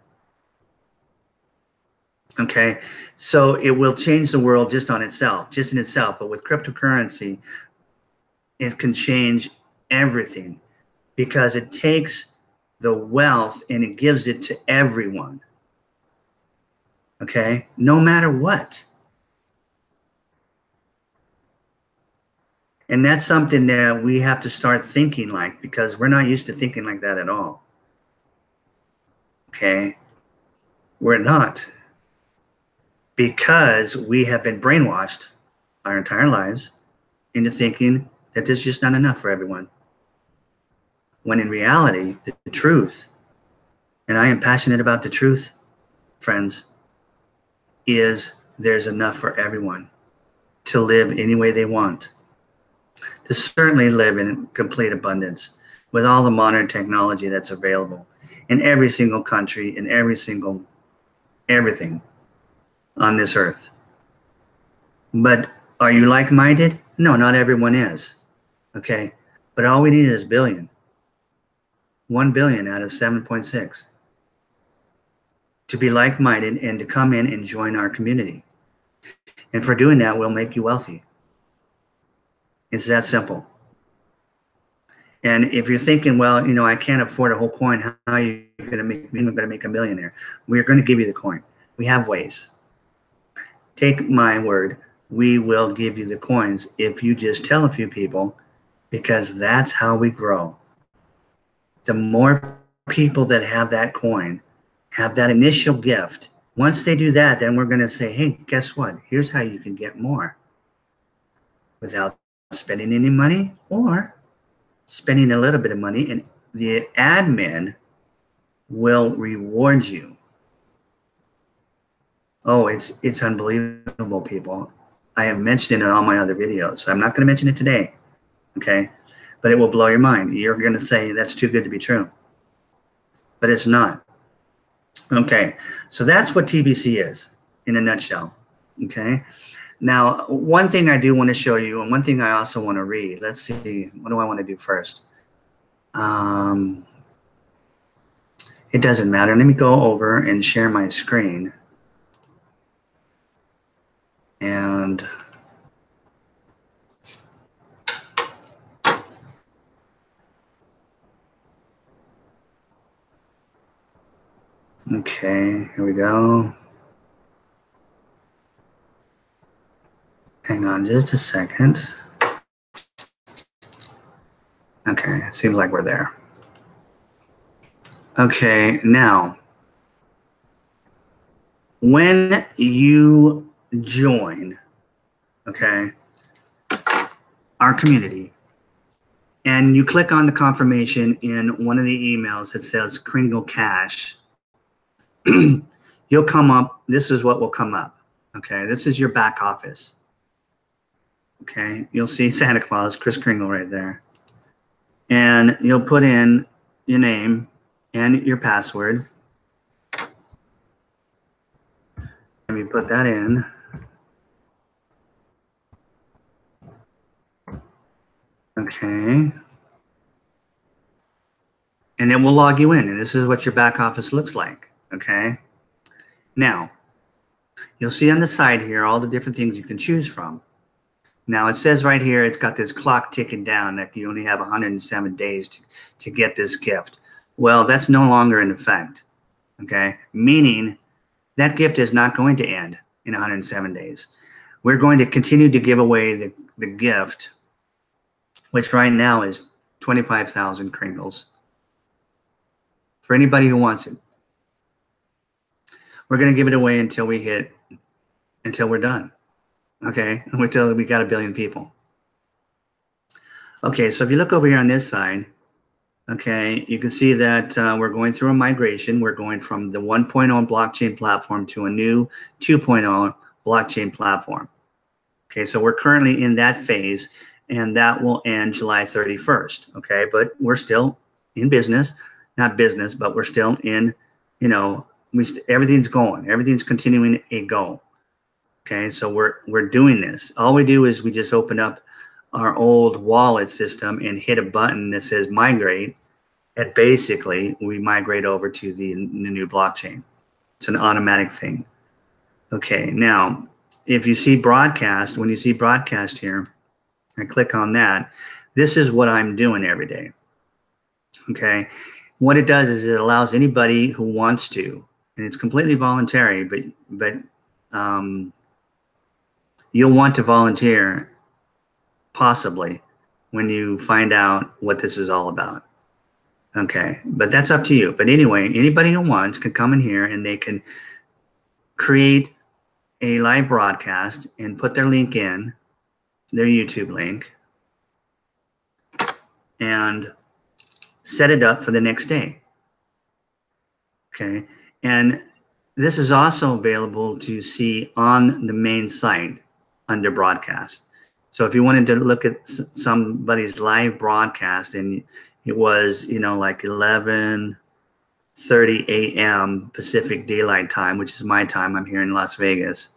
Okay, so it will change the world just in itself, but with cryptocurrency, it can change everything because it takes the wealth and it gives it to everyone. Okay, no matter what. And that's something that we have to start thinking like, because we're not used to thinking like that at all. Okay? We're not. Because we have been brainwashed our entire lives into thinking that there's just not enough for everyone. When in reality, the truth, and I am passionate about the truth, friends, is there's enough for everyone to live any way they want. To certainly live in complete abundance with all the modern technology that's available in every single country, in everything on this earth. But are you like-minded? No, not everyone is. Okay, but all we need is billion. 1 billion out of 7.6 to be like-minded and to come in and join our community. And for doing that, we'll make you wealthy. It's that simple. And if you're thinking, well, I can't afford a whole coin, how are you going to make a millionaire? We're going to give you the coin. We have ways. Take my word, we will give you the coins if you just tell a few people, because that's how we grow. The more people that have that coin, have that initial gift, once they do that, then we're going to say, hey, guess what? Here's how you can get more without spending any money or spending a little bit of money, and the admin will reward you. Oh, it's unbelievable, people. I have mentioned it in all my other videos. I'm not going to mention it today, okay? but it will blow your mind. You're going to say that's too good to be true, but it's not. Okay, so that's what TBC is in a nutshell. Okay, now one thing I do want to show you, and one thing I also want to read. Let's see, what do I want to do first? It doesn't matter. Let me go over and share my screen. And okay, here we go. Hang on just a second. Okay, it seems like we're there. Okay, now, when you join, okay, our community, and you click on the confirmation in one of the emails that says Kringle Cash, you'll come up, this is what will come up, okay? This is your back office, okay? You'll see Santa Claus, Kris Kringle right there. And you'll put in your name and your password. Let me put that in. Okay. And then we'll log you in, and this is what your back office looks like, okay? Now, you'll see on the side here all the different things you can choose from. Now, it says right here, it's got this clock ticking down that you only have 107 days to get this gift. Well, that's no longer in effect, okay? Meaning that gift is not going to end in 107 days. We're going to continue to give away the gift, which right now is 25,000 Kringles, for anybody who wants it. We're going to give it away until we're done. Okay, until we got 1 billion people. Okay, so if you look over here on this side, okay, you can see that we're going through a migration. We're going from the 1.0 blockchain platform to a new 2.0 blockchain platform. Okay, so we're currently in that phase, and that will end July 31st. Okay, but we're still in business, not business, but we're still in, you know, everything's going, everything's continuing a go. Okay, so we're doing this. All we do is we just open up our old wallet system and hit a button that says migrate, and basically we migrate over to the new blockchain. It's an automatic thing. Okay, now if you see broadcast, when you see broadcast here, I click on that. This is what I'm doing every day. Okay, what it does is it allows anybody who wants to, and it's completely voluntary, but you'll want to volunteer possibly when you find out what this is all about. Okay, but that's up to you. But anyway, anybody who wants can come in here and they can create a live broadcast and put their link in, their YouTube link, and set it up for the next day. Okay, and this is also available to see on the main site under broadcast. So if you wanted to look at somebody's live broadcast and it was, you know, like 11:30 a.m. Pacific Daylight Time, which is my time, I'm here in Las Vegas,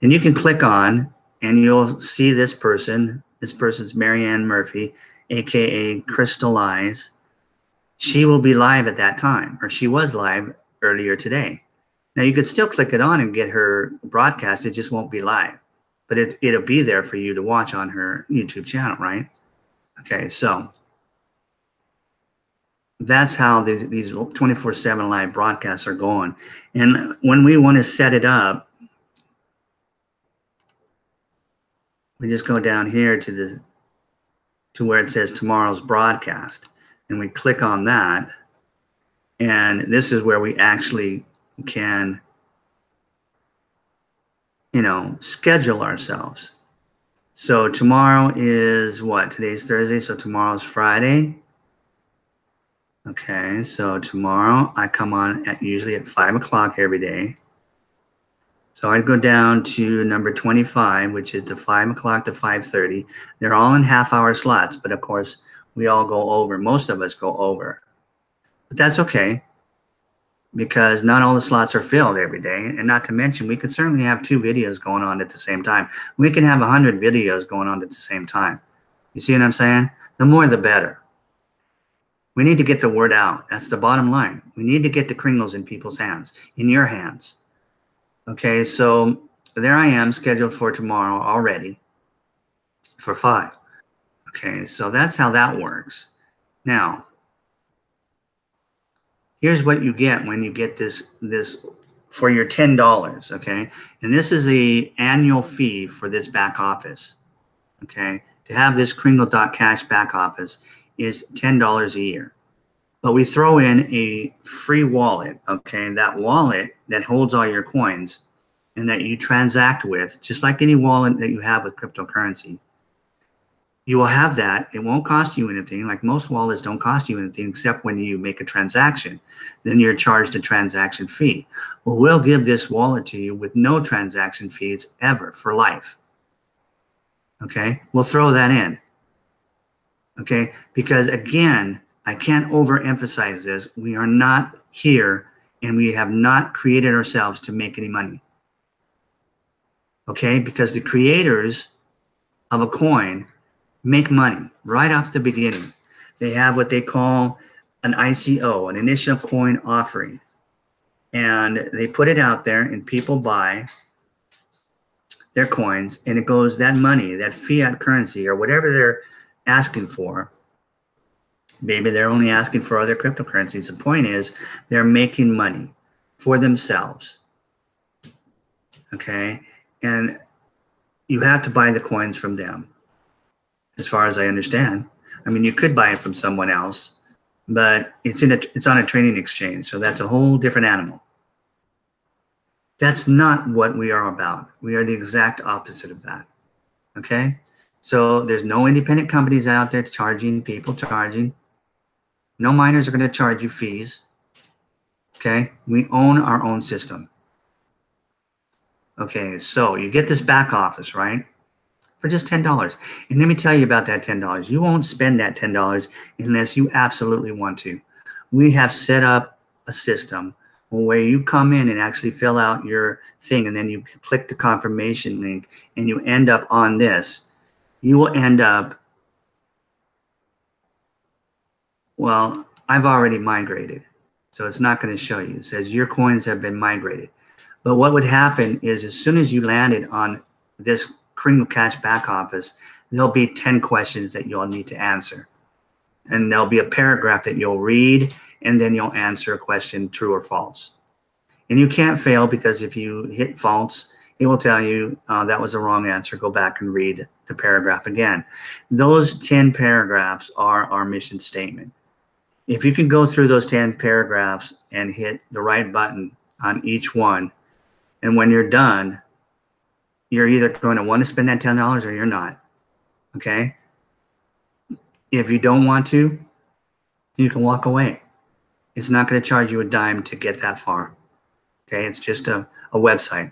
and you can click on and you'll see this person. This person's Marianne Murphy, aka Crystal Eyes. She will be live at that time, or she was live earlier today. Now you could still click it on and get her broadcast, it just won't be live. But it'll be there for you to watch on her YouTube channel, right? Okay, so that's how these 24/7 live broadcasts are going. And when we want to set it up, we just go down here to where it says tomorrow's broadcast, and we click on that. And this is where we actually can, you know, schedule ourselves. So tomorrow is what? Today's Thursday, so tomorrow's Friday. Okay, so tomorrow I come on usually at 5 o'clock every day. So I'd go down to number 25, which is the 5 o'clock to 5:30. They're all in half-hour slots, but of course, we all go over. Most of us go over. But that's okay, because not all the slots are filled every day. And not to mention, we could certainly have 2 videos going on at the same time. We can have 100 videos going on at the same time. You see what I'm saying? The more, the better. We need to get the word out. That's the bottom line. We need to get the Kringles in people's hands, in your hands. Okay, so there I am, scheduled for tomorrow already for 5. Okay, so that's how that works. Now, here's what you get when you get this for your $10, okay? And this is the annual fee for this back office, okay? To have this Kringle.cash back office is $10 a year. But we throw in a free wallet, okay? That wallet that holds all your coins and that you transact with, just like any wallet that you have with cryptocurrency. You will have that. It won't cost you anything. Like most wallets don't cost you anything except when you make a transaction. Then you're charged a transaction fee. Well, we'll give this wallet to you with no transaction fees ever for life. Okay? We'll throw that in. Okay? Because again, I can't overemphasize this. We are not here and we have not created ourselves to make any money. Okay? Because the creators of a coin make money right off the beginning. They have what they call an ICO, an initial coin offering. And they put it out there and people buy their coins, and it goes, that money, that fiat currency or whatever they're asking for. Maybe they're only asking for other cryptocurrencies. The point is they're making money for themselves. Okay? And you have to buy the coins from them. As far as I understand. I mean, you could buy it from someone else, but it's on a trading exchange, so that's a whole different animal. That's not what we are about. We are the exact opposite of that, okay? So there's no independent companies out there charging. No miners are going to charge you fees, okay? We own our own system. Okay, so you get this back office, right? For just $10. And let me tell you about that $10. You won't spend that $10 unless you absolutely want to. We have set up a system where you come in and actually fill out your thing, and then you click the confirmation link and you end up on this. You will end up, well, I've already migrated, so it's not going to show you. It says your coins have been migrated. But what would happen is as soon as you landed on this Kringle Cash back office, there'll be 10 questions that you'll need to answer. And there'll be a paragraph that you'll read, and then you'll answer a question, true or false. And you can't fail, because if you hit false, it will tell you that was the wrong answer. Go back and read the paragraph again. Those 10 paragraphs are our mission statement. If you can go through those 10 paragraphs and hit the right button on each one, and when you're done, you're either going to want to spend that $10 or you're not, okay? If you don't want to, you can walk away. It's not going to charge you a dime to get that far, okay? It's just a website.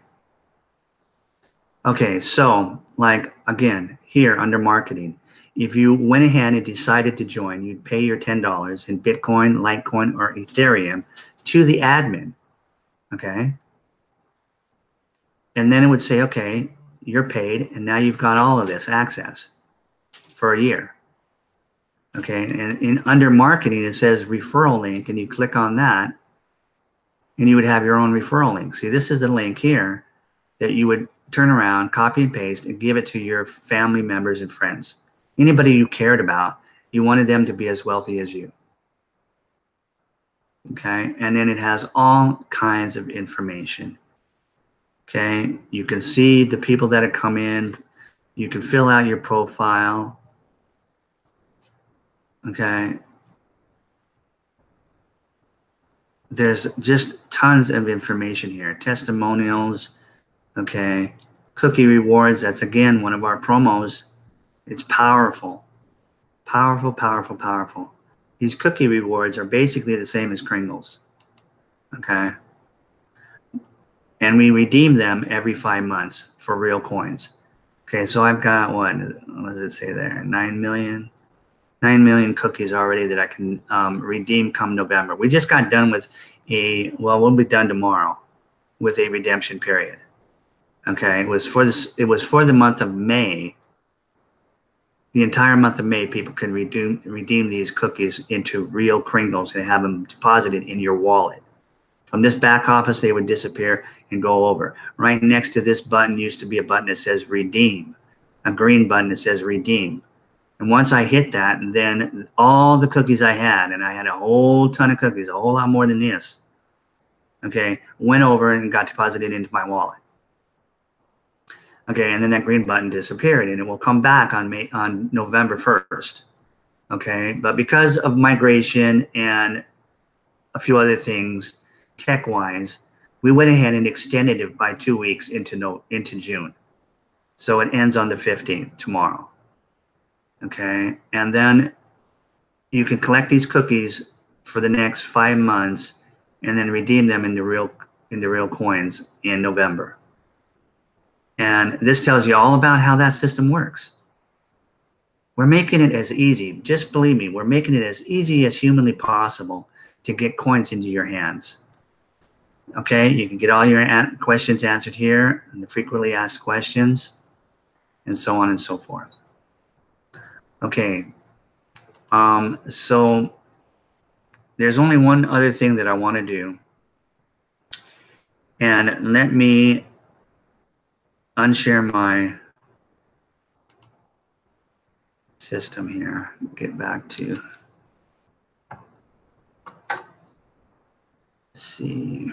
Okay, so like, again, here under marketing, if you went ahead and decided to join, you'd pay your $10 in Bitcoin, Litecoin, or Ethereum to the admin, okay? And then it would say, okay, you're paid, and now you've got all of this access for a year. Okay, and under marketing, it says referral link, and you click on that, and you would have your own referral link. See, this is the link here that you would turn around, copy and paste, and give it to your family members and friends. Anybody you cared about, you wanted them to be as wealthy as you. Okay, and then it has all kinds of information. Okay, you can see the people that have come in. You can fill out your profile. Okay. There's just tons of information here. Testimonials. Okay. Cookie rewards. That's, again, one of our promos. It's powerful. Powerful, powerful, powerful. These cookie rewards are basically the same as Kringles. Okay. And we redeem them every 5 months for real coins. Okay, so I've got what does it say there? 9 million. 9 million cookies already that I can redeem come November. We just got done with we'll be done tomorrow with a redemption period. Okay, it was for the month of May. The entire month of May, people can redeem these cookies into real Kringles and have them deposited in your wallet. From this back office, they would disappear and go over. Right next to this button used to be a button that says redeem, a green button that says redeem. And once I hit that, then all the cookies I had, and I had a whole ton of cookies, a whole lot more than this, okay, went over and got deposited into my wallet. Okay, and then that green button disappeared, and it will come back on November 1st. Okay, but because of migration and a few other things, tech-wise, we went ahead and extended it by 2 weeks into June. So it ends on the 15th, tomorrow. Okay, and then you can collect these cookies for the next 5 months, and then redeem them into real coins in November. And this tells you all about how that system works. We're making it as easy, just believe me, we're making it as easy as humanly possible to get coins into your hands. Okay, you can get all your questions answered here, and the frequently asked questions, and so on and so forth. Okay, so there's only one other thing that I want to do. And let me unshare my system here. Get back to, let's see.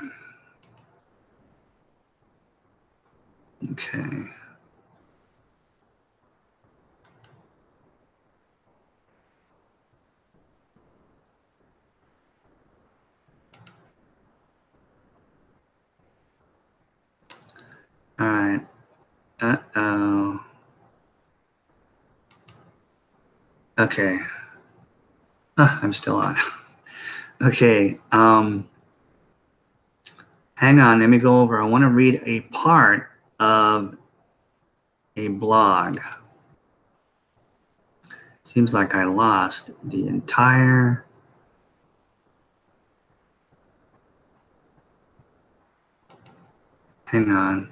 Okay. All right. Uh-oh. Okay. I'm still on. Okay. Hang on. Let me go over. I want to read a part of a blog. Seems like I lost the entire... Hang on.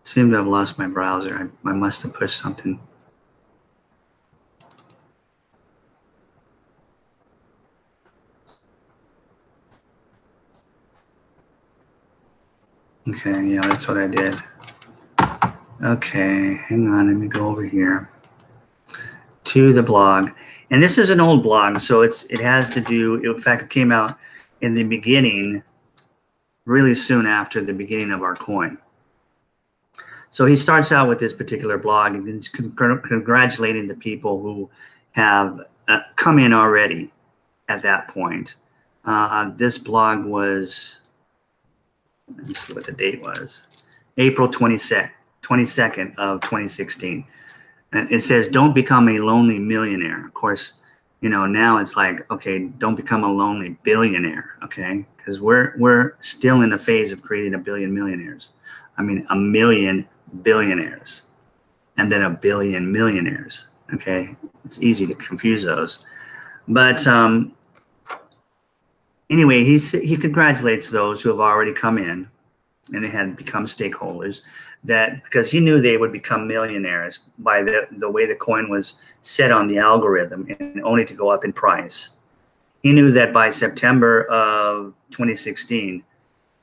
Seem to have lost my browser. I must have pushed something. Okay, yeah, that's what I did. Okay, hang on, let me go over here to the blog. And this is an old blog, so it has to do, in fact, it came out in the beginning, really soon after the beginning of our coin. So he starts out with this particular blog and he's congratulating the people who have come in already at that point. This blog was, let me see what the date was, April 22nd of 2016. And it says, don't become a lonely millionaire. Of course, you know, now it's like, okay, don't become a lonely billionaire, okay? Because we're still in the phase of creating a billion millionaires. I mean, a million billionaires and then a billion millionaires, okay? It's easy to confuse those. But anyway, he congratulates those who have already come in and they had become stakeholders, that because he knew they would become millionaires by the way the coin was set on the algorithm and only to go up in price. He knew that by September of 2016,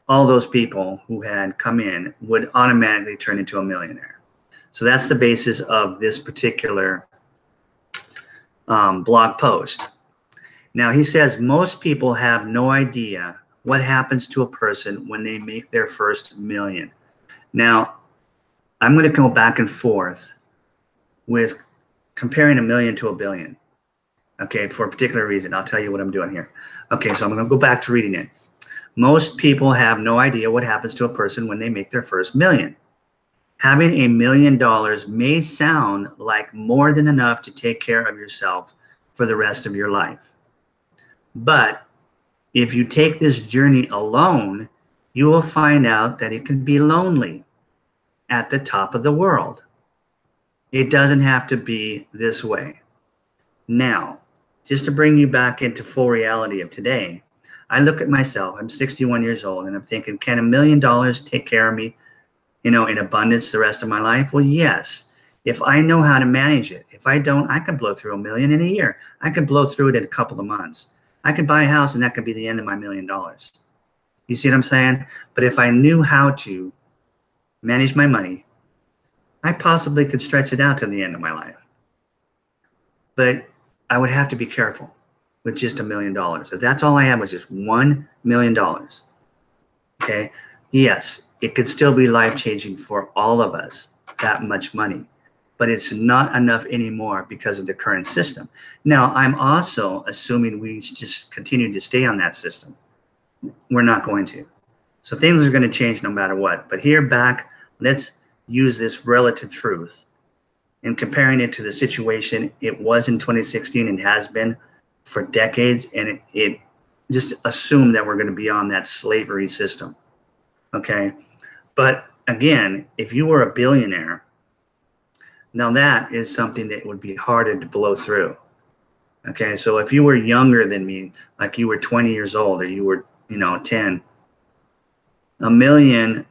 all those people who had come in would automatically turn into a millionaire. So that's the basis of this particular blog post. Now he says most people have no idea what happens to a person when they make their first million. Now, I'm going to go back and forth with comparing a million to a billion. Okay, for a particular reason. I'll tell you what I'm doing here. Okay, so I'm going to go back to reading it. Most people have no idea what happens to a person when they make their first million. Having $1 million may sound like more than enough to take care of yourself for the rest of your life. But if you take this journey alone, you will find out that it can be lonely at the top of the world. It doesn't have to be this way. Now, just to bring you back into full reality of today, I look at myself, I'm 61 years old, and I'm thinking, can $1 million take care of me, in abundance the rest of my life? Well, yes, if I know how to manage it. If I don't, I could blow through $1 million in a year. I could blow through it in a couple of months. I could buy a house and that could be the end of my $1 million. You see what I'm saying? But if I knew how to manage my money, I possibly could stretch it out to the end of my life. But I would have to be careful with just $1 million. If that's all I had was just $1 million, okay, yes, it could still be life-changing for all of us, that much money. But it's not enough anymore because of the current system. Now, I'm also assuming we just continue to stay on that system. We're not going to. So things are going to change no matter what. But here back, let's use this relative truth and comparing it to the situation it was in 2016 and has been for decades. And it just assume that we're going to be on that slavery system. Okay. But again, if you were a billionaire, now that is something that would be harder to blow through. Okay, so if you were younger than me, like you were 20 years old or you were, 10, $1 million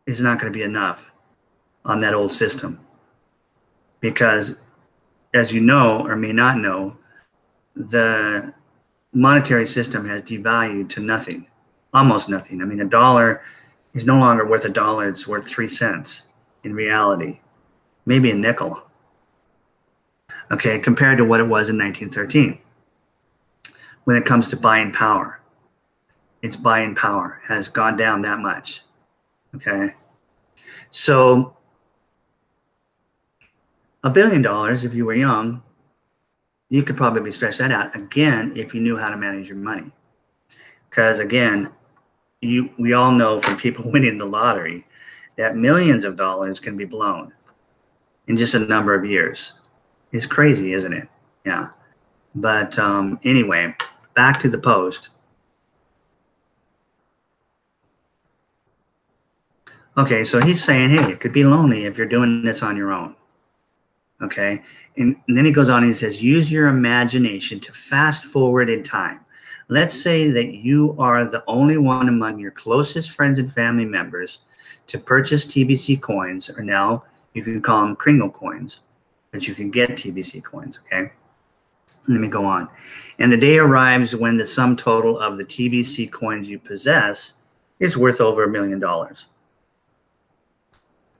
is not going to be enough on that old system. Because as you know or may not know, the monetary system has devalued to nothing, almost nothing. I mean, a dollar is no longer worth $1, it's worth 3 cents. In reality, maybe a nickel, okay, compared to what it was in 1913. When it comes to buying power, its buying power has gone down that much, okay? So $1 billion, if you were young, you could probably stretch that out, again, if you knew how to manage your money. Because again, we all know from people winning the lottery that millions of dollars can be blown in just a number of years. It's crazy, isn't it? Yeah. But anyway, back to the post. Okay, so he's saying, hey, it could be lonely if you're doing this on your own. Okay, and then he goes on and he says, use your imagination to fast forward in time. Let's say that you are the only one among your closest friends and family members to purchase TBC coins, or now you can call them Kringle coins, but you can get TBC coins, okay? Let me go on. And the day arrives when the sum total of the TBC coins you possess is worth over $1 million.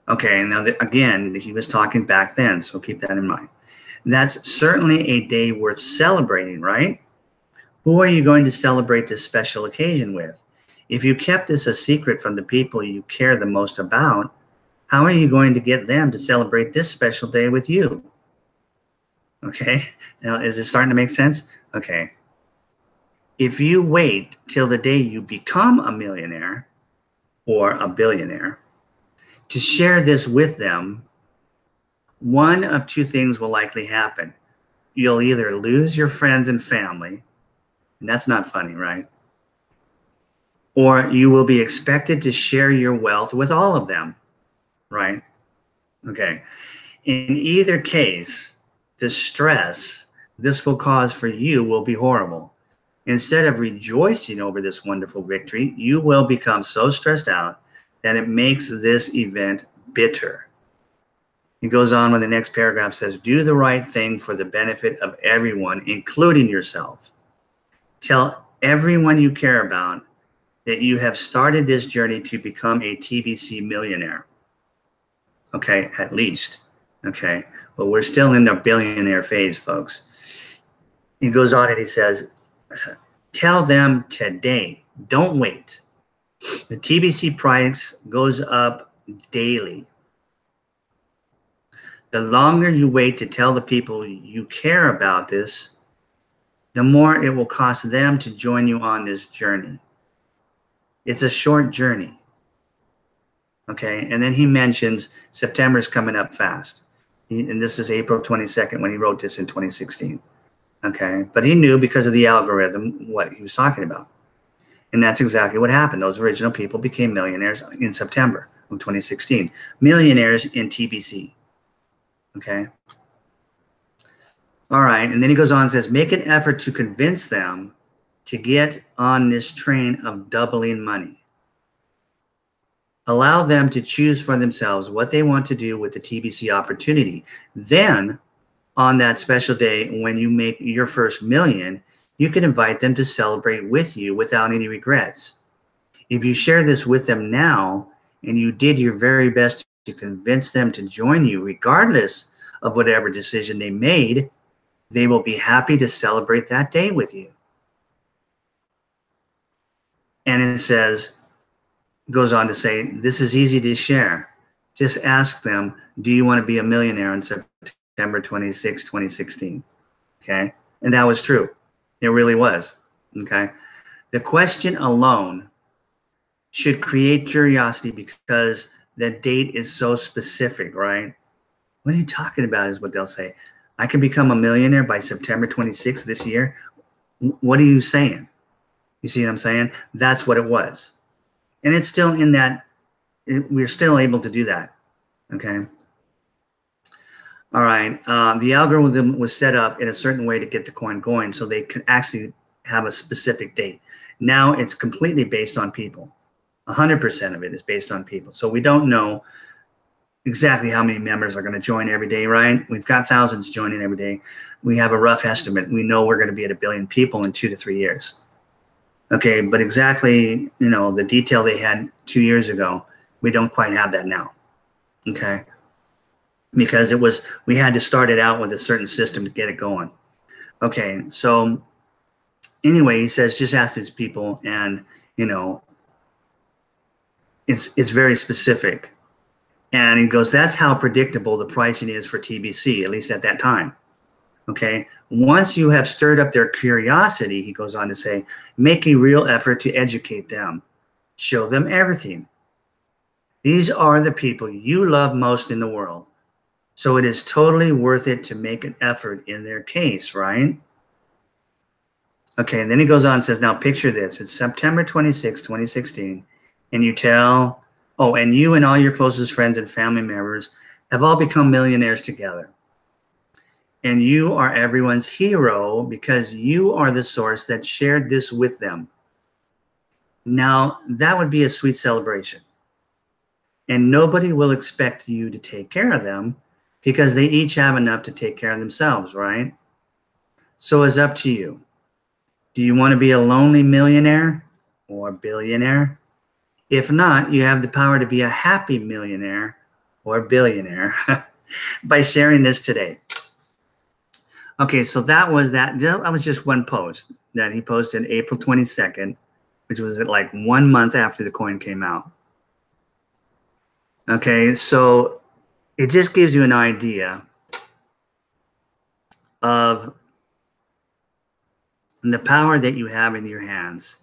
Okay, now again, he was talking back then, so keep that in mind. That's certainly a day worth celebrating, right? Who are you going to celebrate this special occasion with? If you kept this a secret from the people you care the most about, how are you going to get them to celebrate this special day with you? Okay, now is it starting to make sense? Okay. If you wait till the day you become a millionaire or a billionaire to share this with them, one of two things will likely happen. You'll either lose your friends and family, and that's not funny, right? Or you will be expected to share your wealth with all of them, right? Okay. In either case, the stress this will cause for you will be horrible. Instead of rejoicing over this wonderful victory, you will become so stressed out that it makes this event bitter. He goes on when the next paragraph says, do the right thing for the benefit of everyone, including yourself. Tell everyone you care about that you have started this journey to become a TBC millionaire. Okay, at least. Okay, but we're still in the billionaire phase, folks. He goes on and he says, tell them today, don't wait. The TBC price goes up daily. The longer you wait to tell the people you care about this, the more it will cost them to join you on this journey. It's a short journey. Okay, and then he mentions September's coming up fast. And this is April 22nd when he wrote this in 2016. Okay, but he knew because of the algorithm what he was talking about. And that's exactly what happened. Those original people became millionaires in September of 2016. Millionaires in TBC. Okay. All right. And then he goes on and says, make an effort to convince them to get on this train of doubling money. Allow them to choose for themselves what they want to do with the TBC opportunity. Then, on that special day when you make your first million, you can invite them to celebrate with you without any regrets. If you share this with them now and you did your very best to convince them to join you, regardless of whatever decision they made, they will be happy to celebrate that day with you. And it says, goes on to say, this is easy to share. Just ask them, do you want to be a millionaire on September 26, 2016? Okay. And that was true. It really was. Okay. The question alone should create curiosity because the date is so specific, right? What are you talking about is what they'll say. I can become a millionaire by September 26th this year. What are you saying? You see what I'm saying? That's what it was. And it's still in that, we're still able to do that. Okay. All right. The algorithm was set up in a certain way to get the coin going so they could actually have a specific date. Now it's completely based on people. 100% of it is based on people. So we don't know exactly how many members are going to join every day, right? We've got thousands joining every day. We have a rough estimate. We know we're going to be at 1 billion people in 2 to 3 years. Okay, but exactly, you know, the detail they had 2 years ago, we don't quite have that now. Okay, because it was, we had to start it out with a certain system to get it going. Okay, so anyway, he says, just ask these people, and you know, it's very specific. And he goes, that's how predictable the pricing is for TBC, at least at that time. Okay, once you have stirred up their curiosity, he goes on to say, make a real effort to educate them. Show them everything. These are the people you love most in the world. So it is totally worth it to make an effort in their case, right? Okay, and then he goes on and says, now picture this. It's September 26, 2016, and you tell, oh, and you and all your closest friends and family members have all become millionaires together. And you are everyone's hero because you are the source that shared this with them. Now, that would be a sweet celebration. And nobody will expect you to take care of them because they each have enough to take care of themselves, right? So it's up to you. Do you want to be a lonely millionaire or billionaire? If not, you have the power to be a happy millionaire or billionaire by sharing this today. Okay, so that was that. That was just one post that he posted April 22nd, which was like 1 month after the coin came out. Okay, so it just gives you an idea of the power that you have in your hands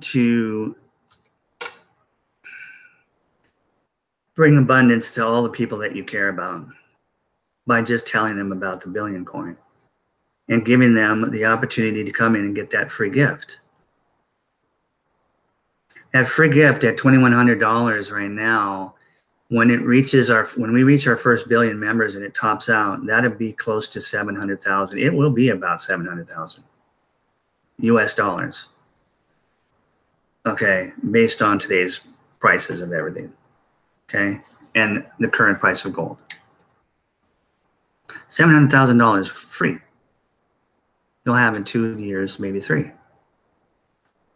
to bring abundance to all the people that you care about by just telling them about the billion coin and giving them the opportunity to come in and get that free gift. That free gift at $2,100 right now, when it reaches when we reach our first billion members and it tops out, that'll be close to 700,000. It will be about 700,000 US dollars. Okay, based on today's prices of everything. Okay, and the current price of gold. $700,000 free. You'll have in 2 years, maybe 3.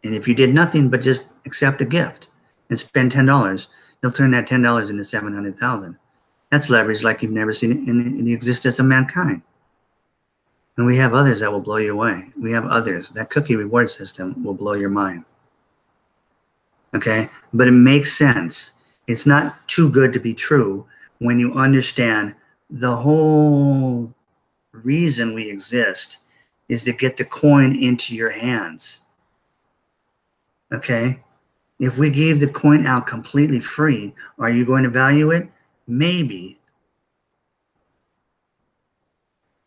And if you did nothing but just accept a gift and spend $10, you'll turn that $10 into 700,000. That's leverage like you've never seen in the existence of mankind. And we have others that will blow you away. We have others. That cookie reward system will blow your mind. Okay? But it makes sense. It's not too good to be true when you understand the whole reason we exist is to get the coin into your hands. Okay? If we gave the coin out completely free, are you going to value it? Maybe.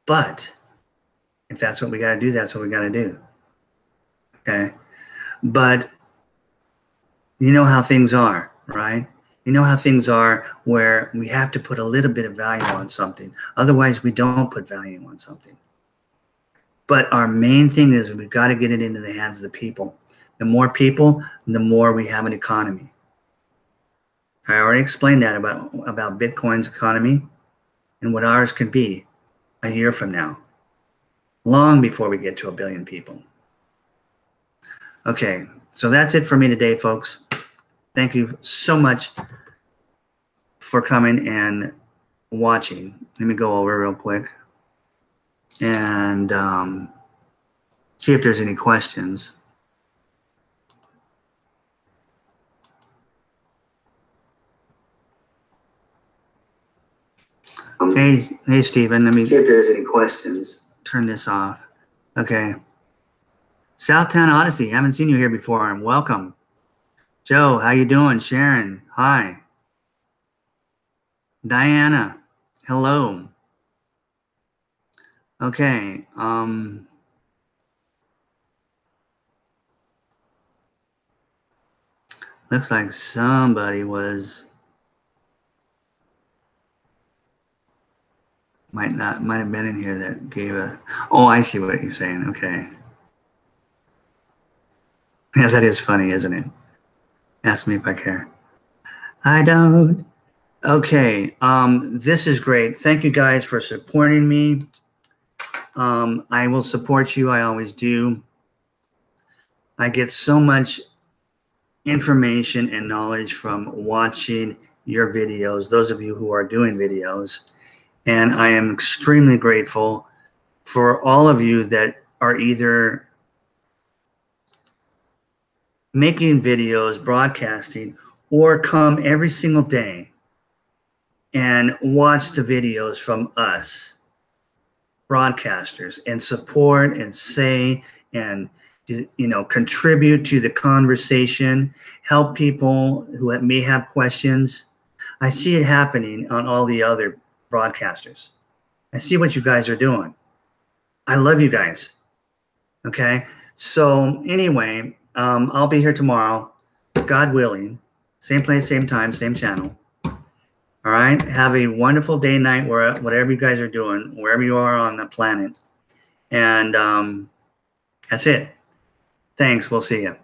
But if that's what we got to do, that's what we got to do. Okay? But you know how things are, right? You know how things are where we have to put a little bit of value on something. Otherwise, we don't put value on something. But our main thing is we've got to get it into the hands of the people. The more people, the more we have an economy. I already explained that about Bitcoin's economy and what ours could be a year from now, long before we get to 1 billion people. Okay, so that's it for me today, folks. Thank you so much for coming and watching. Let me go over real quick and see if there's any questions. Hey, Stephen, let me see if there's any questions. Turn this off. Okay. Southtown Odyssey, haven't seen you here before. Welcome. Joe, how you doing? Sharon, hi. Diana, hello. Okay. Looks like somebody might have been in here that gave a, oh, I see what you're saying. Okay. Yeah, that is funny, isn't it? Ask me if I care. I don't. Okay. This is great. Thank you guys for supporting me. I will support you. I always do. I get so much information and knowledge from watching your videos, those of you who are doing videos. And I am extremely grateful for all of you that are either making videos, broadcasting, or come every single day and watch the videos from us broadcasters and support and say and, you know, contribute to the conversation, help people who may have questions. I see it happening on all the other broadcasters. I see what you guys are doing. I love you guys. Okay. So anyway, I'll be here tomorrow, God willing, same place, same time, same channel. All right. Have a wonderful day, night, whatever you guys are doing, wherever you are on the planet. And that's it. Thanks. We'll see you.